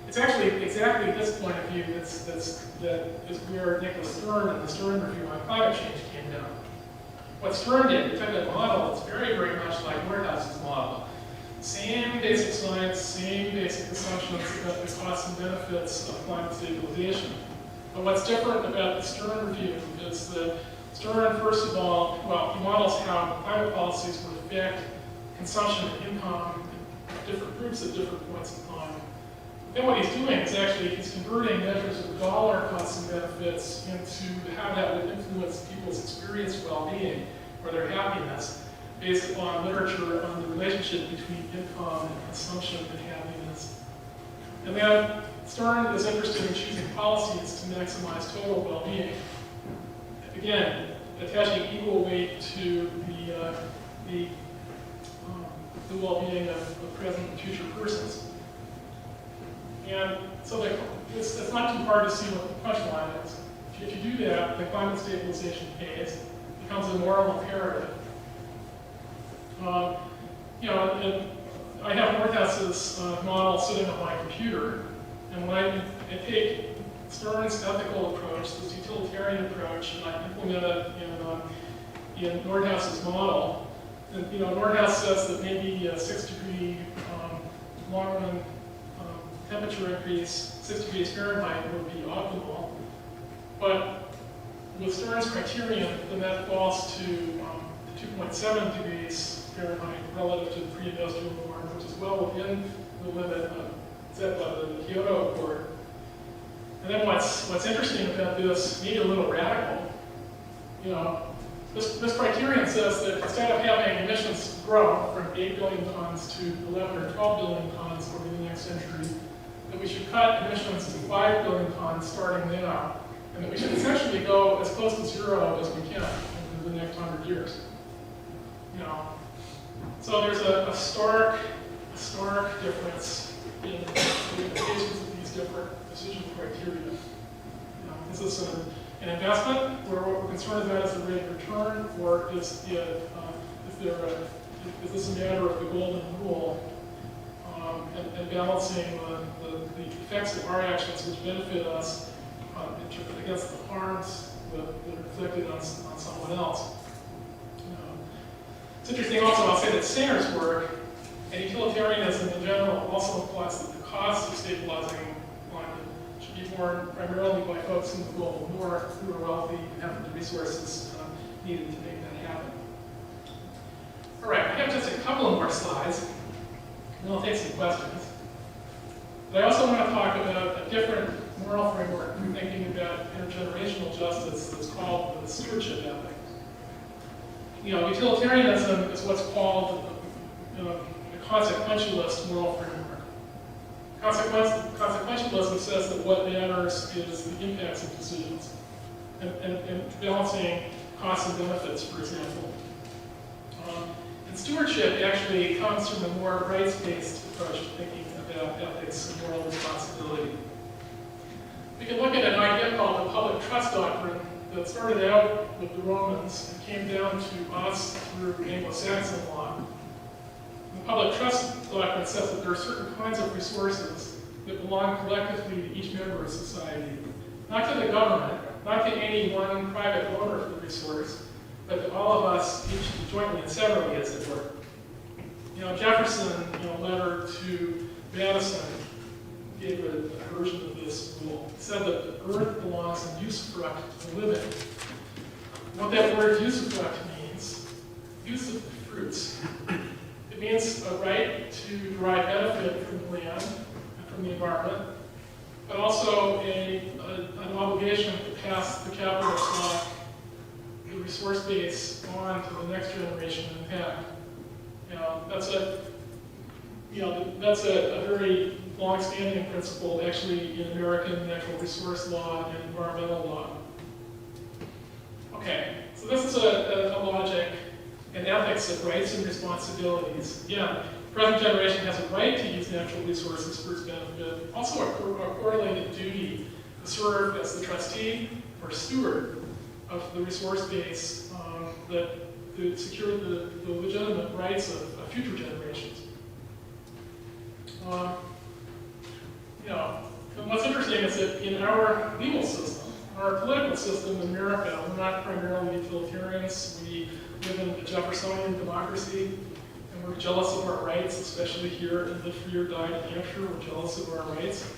It's actually exactly this point of view that is where Nicholas Stern and the Stern Review on Climate Change came down. What Stern did, he took a model that's very, very much like Nordhaus's model. Same basic science, same basic assumptions about the costs and benefits of climate stabilization. But what's different about the Stern Review is that Stern, first of all, he models how climate policies would affect consumption and income in different groups at different points in time. Then what he's doing is actually he's converting measures of dollar costs and benefits into how that would influence people's experienced well-being or their happiness based upon literature on the relationship between income and consumption and happiness. And then Stern is interested in choosing policies to maximize total well-being. Again, attaching equal weight to the well-being of present and future persons. And so it's not too hard to see what the punchline is. If you do that, the climate stabilization case becomes a moral imperative. And I have Nordhaus's model sitting on my computer, and when I take Stern's ethical approach, this utilitarian approach, and I implement it in Nordhaus's model, and Nordhaus says that maybe a 6-degree long-run temperature increase, 6 degrees Fahrenheit, would be optimal. But with Stern's criterion, then that falls to 2.7 degrees Fahrenheit relative to the pre-industrial norm, which is well within the limit set by the Kyoto Accord. And then what's interesting about this, maybe a little radical, this criterion says that instead of having emissions grow from 8 billion tons to 11 or 12 billion tons over the next century, that we should cut emissions to 5 billion tons starting now, and that we should essentially go as close to zero as we can over the next 100 years. So there's a stark difference in the implications of these different decision criteria. Is this an investment where what we're concerned about is the rate of return, or is this a matter of the golden rule and balancing the effects of our actions which benefit us against the harms that are inflicted on someone else? It's interesting also, I'll say that Singer's work and utilitarianism in general also implies that the cost of stabilizing climate should be borne primarily by folks in the global north who are wealthy and have the resources needed to make that happen. All right, I have just a couple of more slides, and I'll take some questions. But I also want to talk about a different moral framework for thinking about intergenerational justice that's called the stewardship ethic. Utilitarianism is what's called a consequentialist moral framework. Consequentialism says that what matters is the impacts of decisions and balancing costs and benefits, for example. And stewardship actually comes from a more rights-based approach to thinking about ethics and moral responsibility. We can look at an idea called the public trust doctrine that started out with the Romans and came down to us through Anglo-Saxon law. The public trust doctrine says that there are certain kinds of resources that belong collectively to each member of society, not to the government, not to any one private owner of the resource, but to all of us, each jointly and severally, as it were. You know, Jefferson, in a letter to Madison, gave a version of this rule. He said that the earth belongs in usufruct to the living. What that word usufruct means, use of the fruits. It means a right to derive benefit from the land and from the environment, but also an obligation to pass the capitalist law, the resource base, on to the next generation impact. You know, that's a very long-standing principle, actually, in American natural resource law and environmental law. Okay, so this is a logic and ethics of rights and responsibilities. Again, the present generation has a right to use natural resources for its benefit, also a correlated duty to serve as the trustee or steward of the resource base that to secure the legitimate rights of future generations. And what's interesting is that in our legal system, our political system in America, we're not primarily utilitarians. We live in a Jeffersonian democracy, and we're jealous of our rights, especially here in Live Free or Die, New Hampshire. We're jealous of our rights.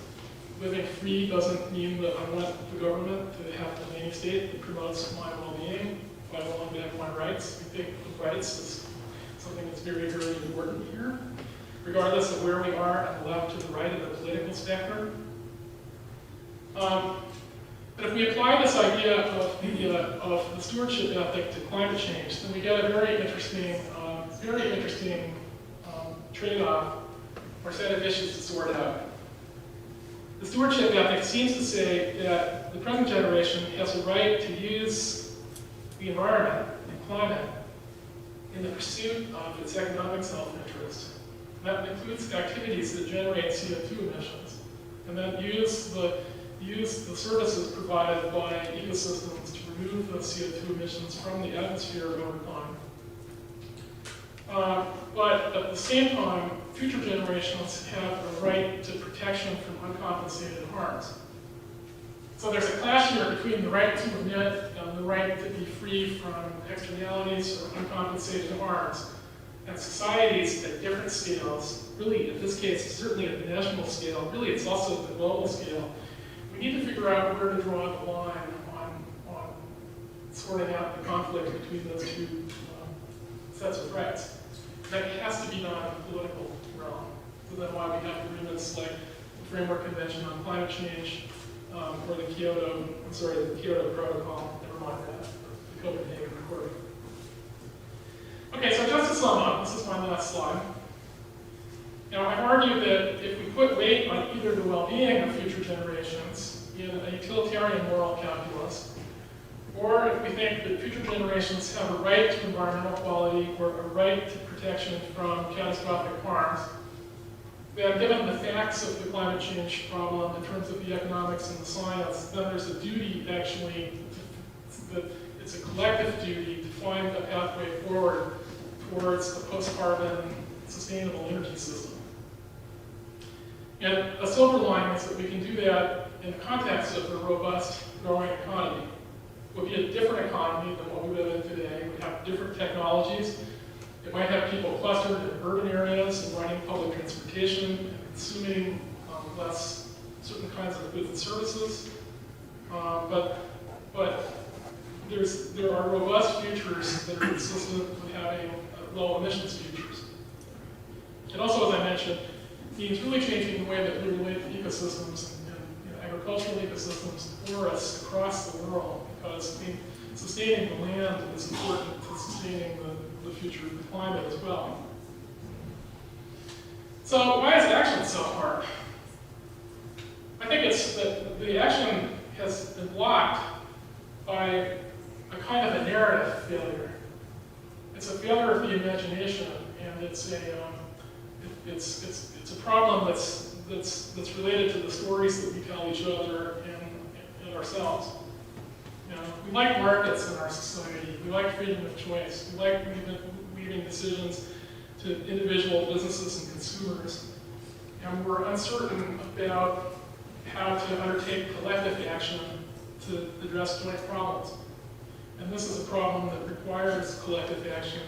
Living free doesn't mean that I want the government to have a name state that promotes my well-being. If I want to have my rights, we think of rights as something that's very, very important here, regardless of where we are on the left to the right of the political spectrum. But if we apply this idea of the stewardship ethic to climate change, then we get a very interesting trade-off or set of issues to sort out. The stewardship ethic seems to say that the present generation has a right to use the environment and climate in the pursuit of its economic self-interest. That includes activities that generate CO2 emissions, and then use the services provided by ecosystems to remove those CO2 emissions from the atmosphere over time. But at the same time, future generations have a right to protection from uncompensated harms. So there's a clash here between the right to emit and the right to be free from externalities or uncompensated harms. And societies at different scales, really in this case, certainly at the national scale, really it's also at the global scale, we need to figure out where to draw the line on sorting out the conflict between those two sets of rights. That has to be done in the political realm. So that's why we have agreements like the Framework Convention on Climate Change, or the Kyoto Protocol, never mind that, the Copenhagen Accord. Okay, so just to sum up, this is my last slide. Now, I've argued that if we put weight on either the well-being of future generations in a utilitarian moral calculus, or if we think that future generations have a right to environmental quality or a right to protection from catastrophic harms, then given the facts of the climate change problem in terms of the economics and the science, then there's a duty actually, it's a collective duty to find a pathway forward towards a post-carbon sustainable energy system. And a silver lining is that we can do that in the context of a robust, growing economy. It would be a different economy than what we live in today. It would have different technologies. It might have people clustered in urban areas and running public transportation and consuming less certain kinds of goods and services. But there are robust futures that are consistent with having low emissions futures. It also, as I mentioned, means really changing the way that we relate to ecosystems and agricultural ecosystems, forests across the world, because sustaining the land is important to sustaining the future of the climate as well. So why is action so hard? I think it's that the action has been blocked by a kind of a narrative failure. it's a failure of the imagination, and it's a problem that's related to the stories that we tell each other and ourselves. You know, we like markets in our society. We like freedom of choice. We like leaving decisions to individual businesses and consumers. And we're uncertain about how to undertake collective action to address joint problems. And this is a problem that requires collective action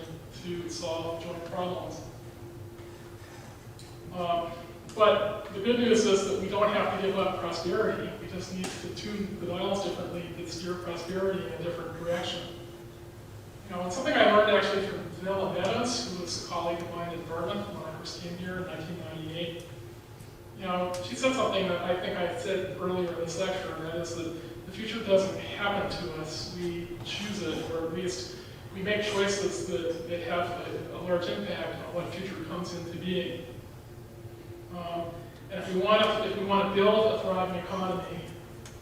to solve joint problems. But the good news is that we don't have to give up prosperity. We just need to tune the dials differently to steer prosperity in a different direction. You know, and something I learned actually from Vanilla Meadows, who was a colleague of mine at Dartmouth when I first came here in 1998. You know, she said something that I think I said earlier in this lecture, and that is that the future doesn't happen to us. We choose it, or at least we make choices that have a large impact on what future comes into being. And if we want to build a thriving economy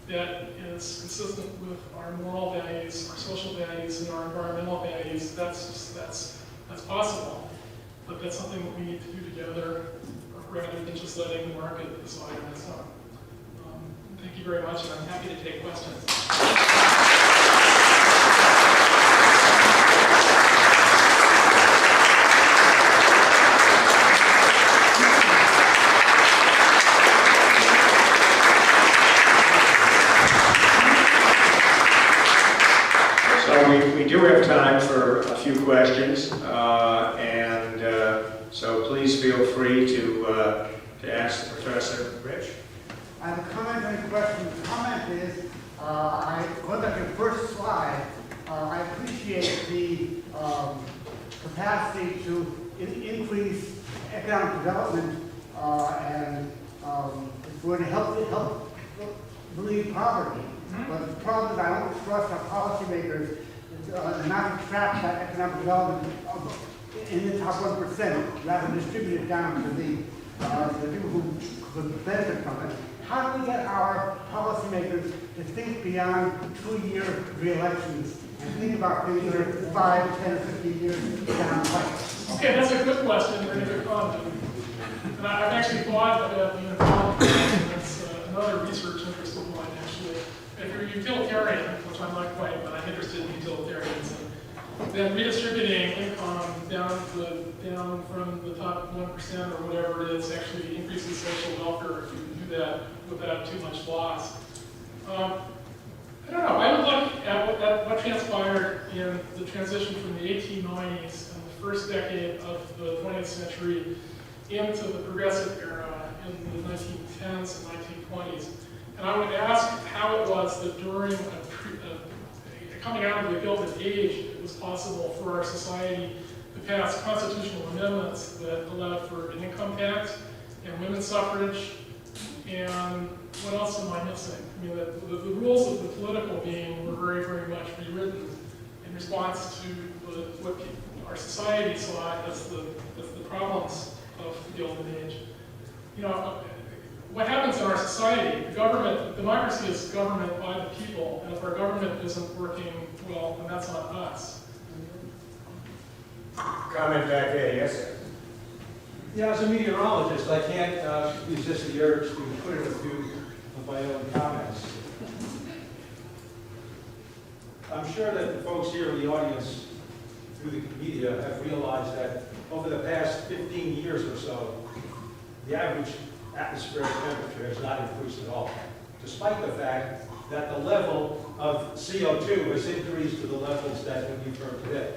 that is consistent with our moral values, our social values, and our environmental values, that's possible. But that's something that we need to do together, rather than just letting the market decide on its own. Thank you very much, and I'm happy to take questions. We do have time for a few questions, so please feel free to ask the professor. Rich? I have a comment and a question. The comment is, going back to your first slide, I appreciate the capacity to increase economic development and it's going to help relieve poverty. But the problem is I don't trust our policymakers not to trap that economic development in the top 1%, rather than distribute it down to the people who could benefit from it. How do we get our policymakers to think beyond 2-year re-elections and think about things that are 5, 10, or 15 years down the pipe? Okay, that's a good question and a good comment. And I've actually thought about being involved in that's another research interest of mine, actually. If you're a utilitarian, which I'm not quite, but I'm interested in utilitarians, then redistributing income down from the top 1% or whatever it is actually increases social welfare if you can do that without too much loss. I don't know. I would look at what transpired in the transition from the 1890s and the first decade of the 20th century into the progressive era in the 1910s and 1920s. And I would ask how it was that during coming out of the Gilded Age, it was possible for our society to pass constitutional amendments that allowed for an income tax and women's suffrage, and what else am I missing? I mean, the rules of the political game were very, very much rewritten in response to what our society saw as the problems of the Gilded Age. You know, what happens in our society, democracy is government by the people, and if our government isn't working well, then that's on us. Comment back there, yes, sir. Yeah, as a meteorologist, I can't resist the urge to put in a few of my own comments. I'm sure that the folks here in the audience, through the media, have realized that over the past 15 years or so, the average atmospheric temperature has not increased at all, despite the fact that the level of CO2 has increased to the levels that we've heard today.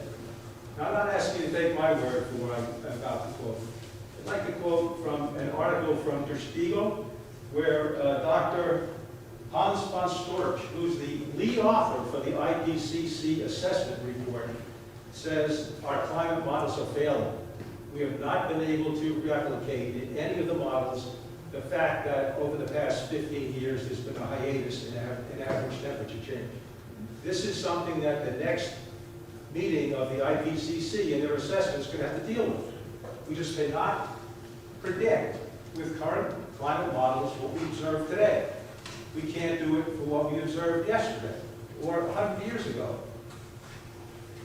Now, I'm not asking you to take my word for what I'm about to quote. I'd like to quote from an article from Der Spiegel, where Dr. Hans von Storch, who's the lead author for the IPCC assessment report, says our climate models are failing. We have not been able to replicate in any of the models the fact that over the past 15 years there's been a hiatus in average temperature change. This is something that the next meeting of the IPCC and their assessments could have to deal with. We just cannot predict with current climate models what we observe today. We can't do it for what we observed yesterday or 100 years ago.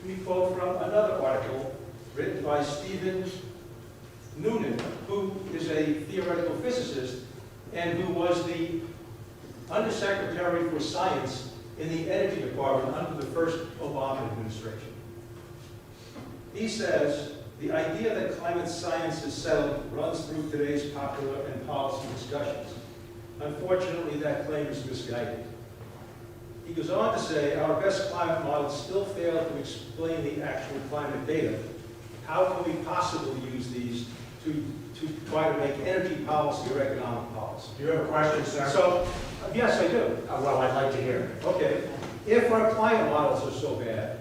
me quote from another article written by Stephen Noonan, who is a theoretical physicist and who was the Undersecretary for Science in the Energy Department under the first Obama administration. He says, the idea that climate science is settled runs through today's popular and policy discussions. Unfortunately, that claim is misguided. He goes on to say, our best climate models still fail to explain the actual climate data. How can we possibly use these to try to make energy policy or economic policy? Do you have a question, sir? So, yes, I do. Well, I'd like to hear. Okay. If our climate models are so bad,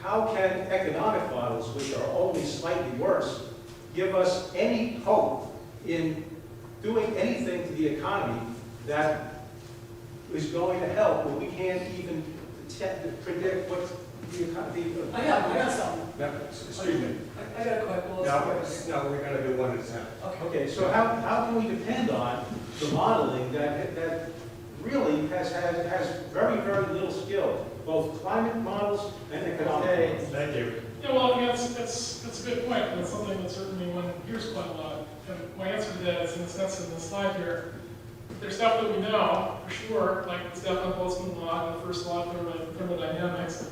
how can economic models, which are only slightly worse, give us any hope in doing anything to the economy that is going to help when we can't even predict what the economy... I got something. No, excuse me. I got a question. No, we're going to do one at a time. Okay, so how can we depend on the modeling that really has very, very little skill, both climate models and economic models? Thank you. Yeah, well, yeah, that's a good point, and it's something that certainly one hears quite a lot. And my answer to that is in the sense in the slide here. There's stuff that we know, for sure, like the Stefan Boltzmann law and the first law of thermodynamics.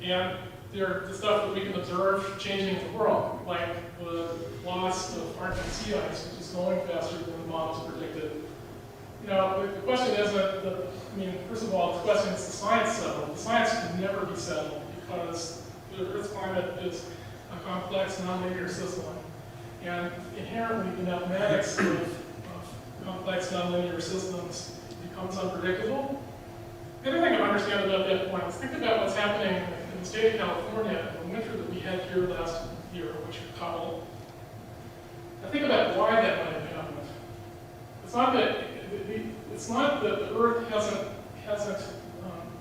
And the stuff that we can observe changing the world, like the loss of Arctic sea ice, which is going faster than the models predicted. You know, the question isn't, first of all, the question is the science settled. The science can never be settled because the Earth's climate is a complex, nonlinear system. And inherently, the mathematics of complex, nonlinear systems becomes unpredictable. The other thing to understand about that point is think about what's happening in the state of California in the winter that we had here last year, which we called. Now think about why that might have happened. It's not that the Earth hasn't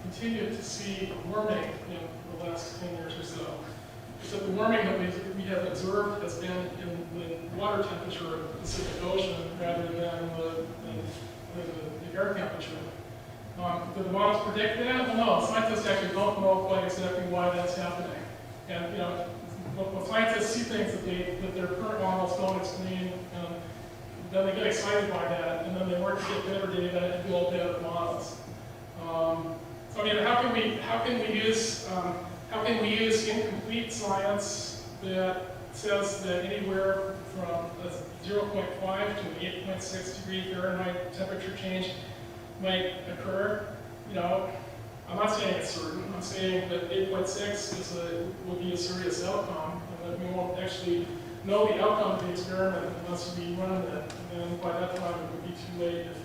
continued to see warming in the last 10 years or so. It's that the warming that we have observed has been in the water temperature of the Pacific Ocean rather than the air temperature. Do the models predict that? Well, no, scientists actually don't know quite exactly why that's happening. And when scientists see things that their current models don't explain, then they get excited by that, and then they work to get better data and build better models. So how can we use incomplete science that says that anywhere from 0.5 to 8.6 degree Fahrenheit temperature change might occur? I'm not saying it's certain. I'm saying that 8.6 will be a serious outcome, and that we won't actually know the outcome of the experiment unless we run it. And then by that time, it would be too late if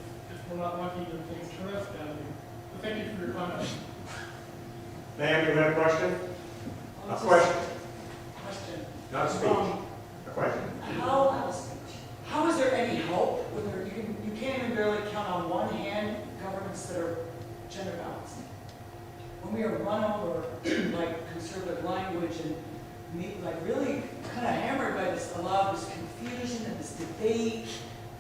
we're not lucky and things turn out badly. But thank you for your comment. Ma'am, you have a question? A question, Question. not a speech. A question. How is there any hope when you can't even barely count on one hand governments that are gender balanced? When we are run over like conservative language and really kind of hammered by a lot of this confusion and this debate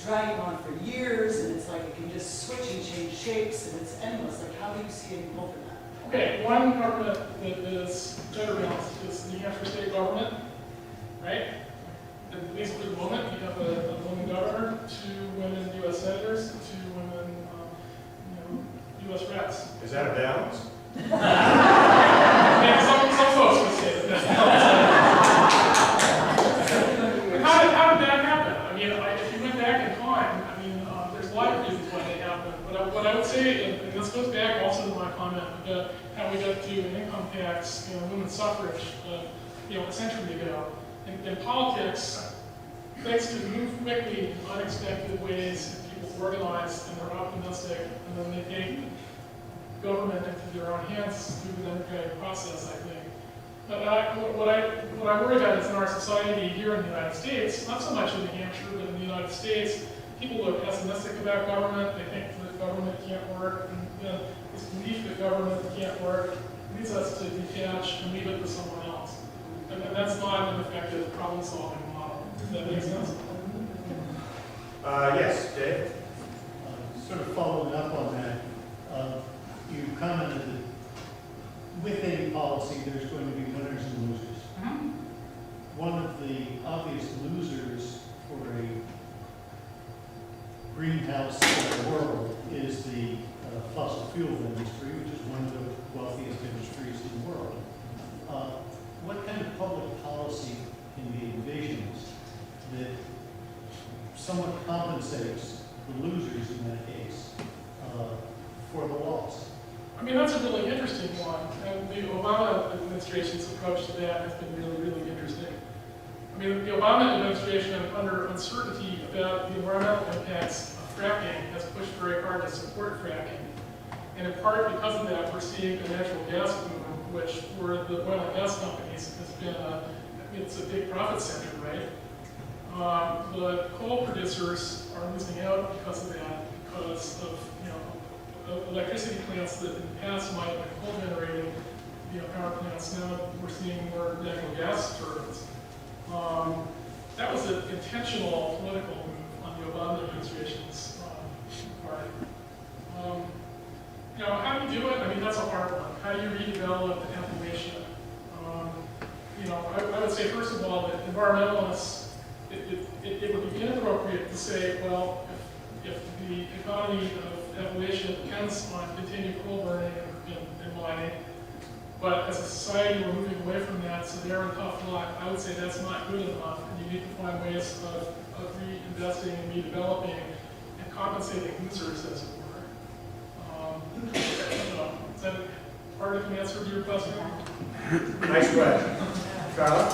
dragging on for years, and it's like it can just switch and change shapes and it's endless. Like, how do you see any hope in that? Okay, one government that is gender balanced is the New Hampshire state government, right? At least for the moment, we have a woman governor, 2 women U.S. senators, 2 women U.S. reps. Is that a balance? Yeah, some folks would say that that's how did that happen? If you went back in time, there's a lot of reasons why that happened. But what I would say, and this goes back also to my comment about how we got to an income tax, women's suffrage, a century ago. In politics, things can move quickly in unexpected ways if people organize and they're optimistic, and then they take government into their own hands through the democratic process, I think. But what I worry about is in our society here in the United States, not so much in New Hampshire, but in the United States, people are pessimistic about government. They think that government can't work, and this belief that government can't work leads us to detach and leave it to someone else. And that's not an effective problem-solving model. Does that make sense? Yes, Dave? Sort of following up on that, you commented that within any policy, there's going to be winners and losers. One of the obvious losers for a greenhouse world is the fossil fuel industry, which is one of the wealthiest industries in the world. What kind of public policy can be envisioned that somewhat compensates the losers in that case for the loss? I mean, that's a really interesting one, and the Obama administration's approach to that has been really, really interesting. I mean, the Obama administration, under uncertainty about the environmental impacts of fracking, has pushed very hard to support fracking. And in part because of that, we're seeing a natural gas boom, which for the oil and gas companies has been it's a big profit center, right? The coal producers are losing out because of that, because of, electricity plants that in the past might have been coal generating, power plants. Now we're seeing more natural gas turbines. That was an intentional political move on the Obama administration's part. How do you do it? I mean, that's a hard one. How do you redevelop the Appalachian? I would say, first of all, that environmentalists, it would be inappropriate to say, well, if the economy of Appalachia depends on continued coal burning and mining, but as a society we're moving away from that, so they're in tough luck. I would say that's not good enough, and you need to find ways of reinvesting and redeveloping and compensating losers, as it were. Is that part of the answer to your question? Nice question. Carla?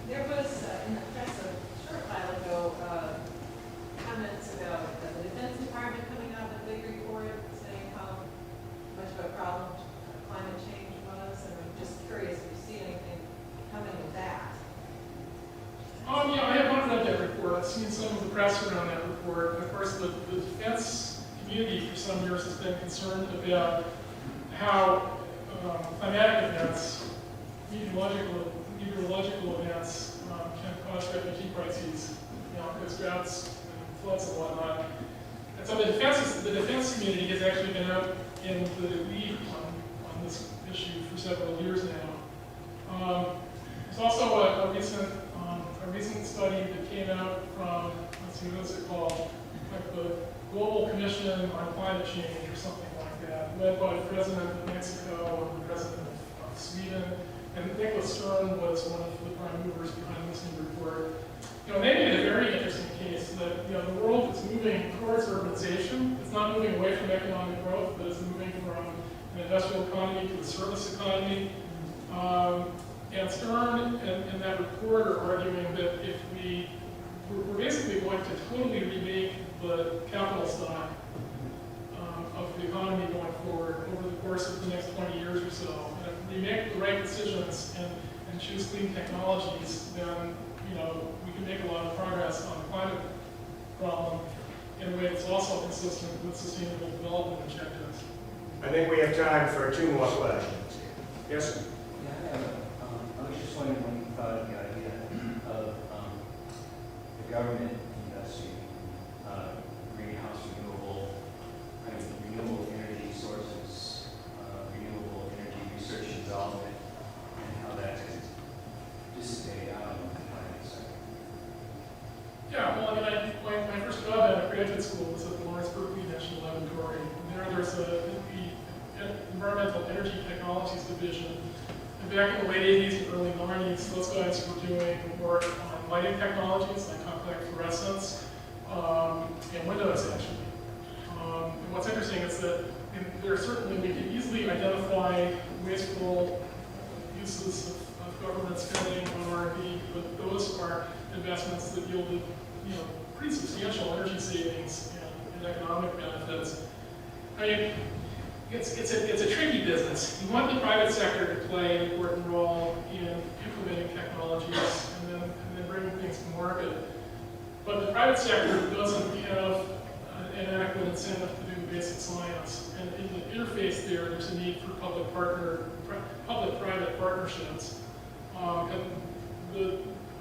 There was, in the press a short while ago, comments about the Defense Department coming out with a big report saying how much of a problem climate change was, and I'm just curious if you see anything coming with that. Yeah, I have not read that report. I've seen some of the press around that report. And of course, the defense community for some years has been concerned about how climatic events, meteorological events can cause refugee crises, because droughts and floods and whatnot. And so the defense community has actually been out in the lead on this issue for several years now. There's also a recent study that came out from, let's see, what is it called? Like the Global Commission on Climate Change or something like that, led by the President of Mexico and the President of Sweden. And Nicholas Stern was one of the prime movers behind this new report. They made a very interesting case that the world is moving towards urbanization. It's not moving away from economic growth, but it's moving from an industrial economy to a service economy. And Stern and that report are arguing that if we're basically going to totally remake the capital stock of the economy going forward over the course of the next 20 years or so. And if we make the right decisions and choose clean technologies, then we can make a lot of progress on the climate problem in a way that's also consistent with sustainable development objectives. I think we have time for 2 more questions. Yes, sir? Yeah, I was just wondering when you thought of the idea of the government investing renewable energy sources, renewable energy research and development, and how that could dissipate out of the climate sector. Yeah, well, my first job at a graduate school was at the Lawrence Berkeley National Laboratory. And there's the Environmental Energy Technologies Division. And back in the late 80s and early 90s, those guys were doing work on lighting technologies like compact fluorescence and windows, actually. And what's interesting is that we can easily identify wasteful uses of government spending on R&D, but those are investments that yielded, pretty substantial energy savings and economic benefits. I mean, it's a tricky business. You want the private sector to play an important role in implementing technologies and then bringing things to market. But the private sector doesn't have an adequate incentive to do basic science. And in the interface there's a need for public-private partnerships. And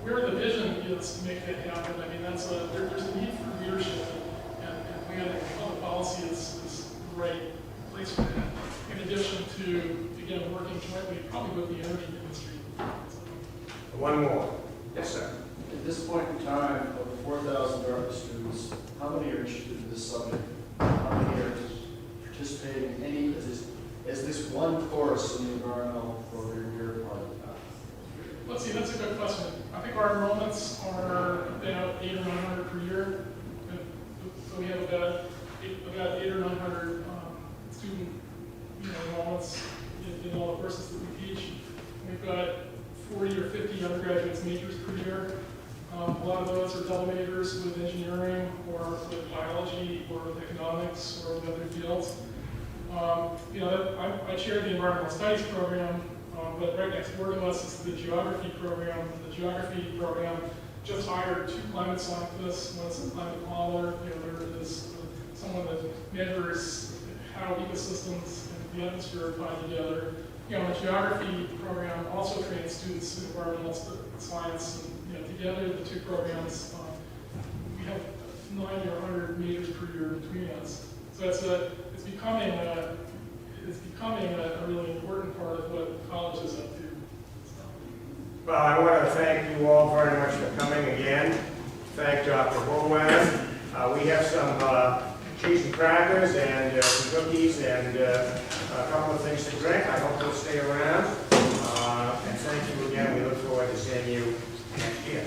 where the vision is to make that happen, I mean, there's a need for leadership and planning. Public policy is the right place for that. In addition to, again, working jointly, probably with the energy industry. One more. Yes, sir. At this point in time, of the 4,000 Dartmouth students, how many are interested in this subject? How many are participating in any, is this one course in the environmental program here part of that? Let's see, that's a good question. I think our enrollments are about 800 or 900 per year. So we have about 800 or 900 student enrollments in all the courses that we teach. We've got 40 or 50 undergraduates majors per year. A lot of those are double majors with engineering or with biology or with economics or with other fields. I chair the environmental studies program, but right next door to us is the geography program. The geography program just hired 2 climate scientists. One's a climate modeler. There is someone that measures how ecosystems and the atmosphere are tied together. The geography program also trains students in environmental science. And, together, the 2 programs, we have 90 or 100 majors per year between us. So it's becoming a really important part of what college is up to. Well, I want to thank you all very much for coming again. Thank Dr. Howarth. We have some cheese and crackers and some cookies and a couple of things to drink. I hope you'll stay around. And thank you again. We look forward to seeing you next year.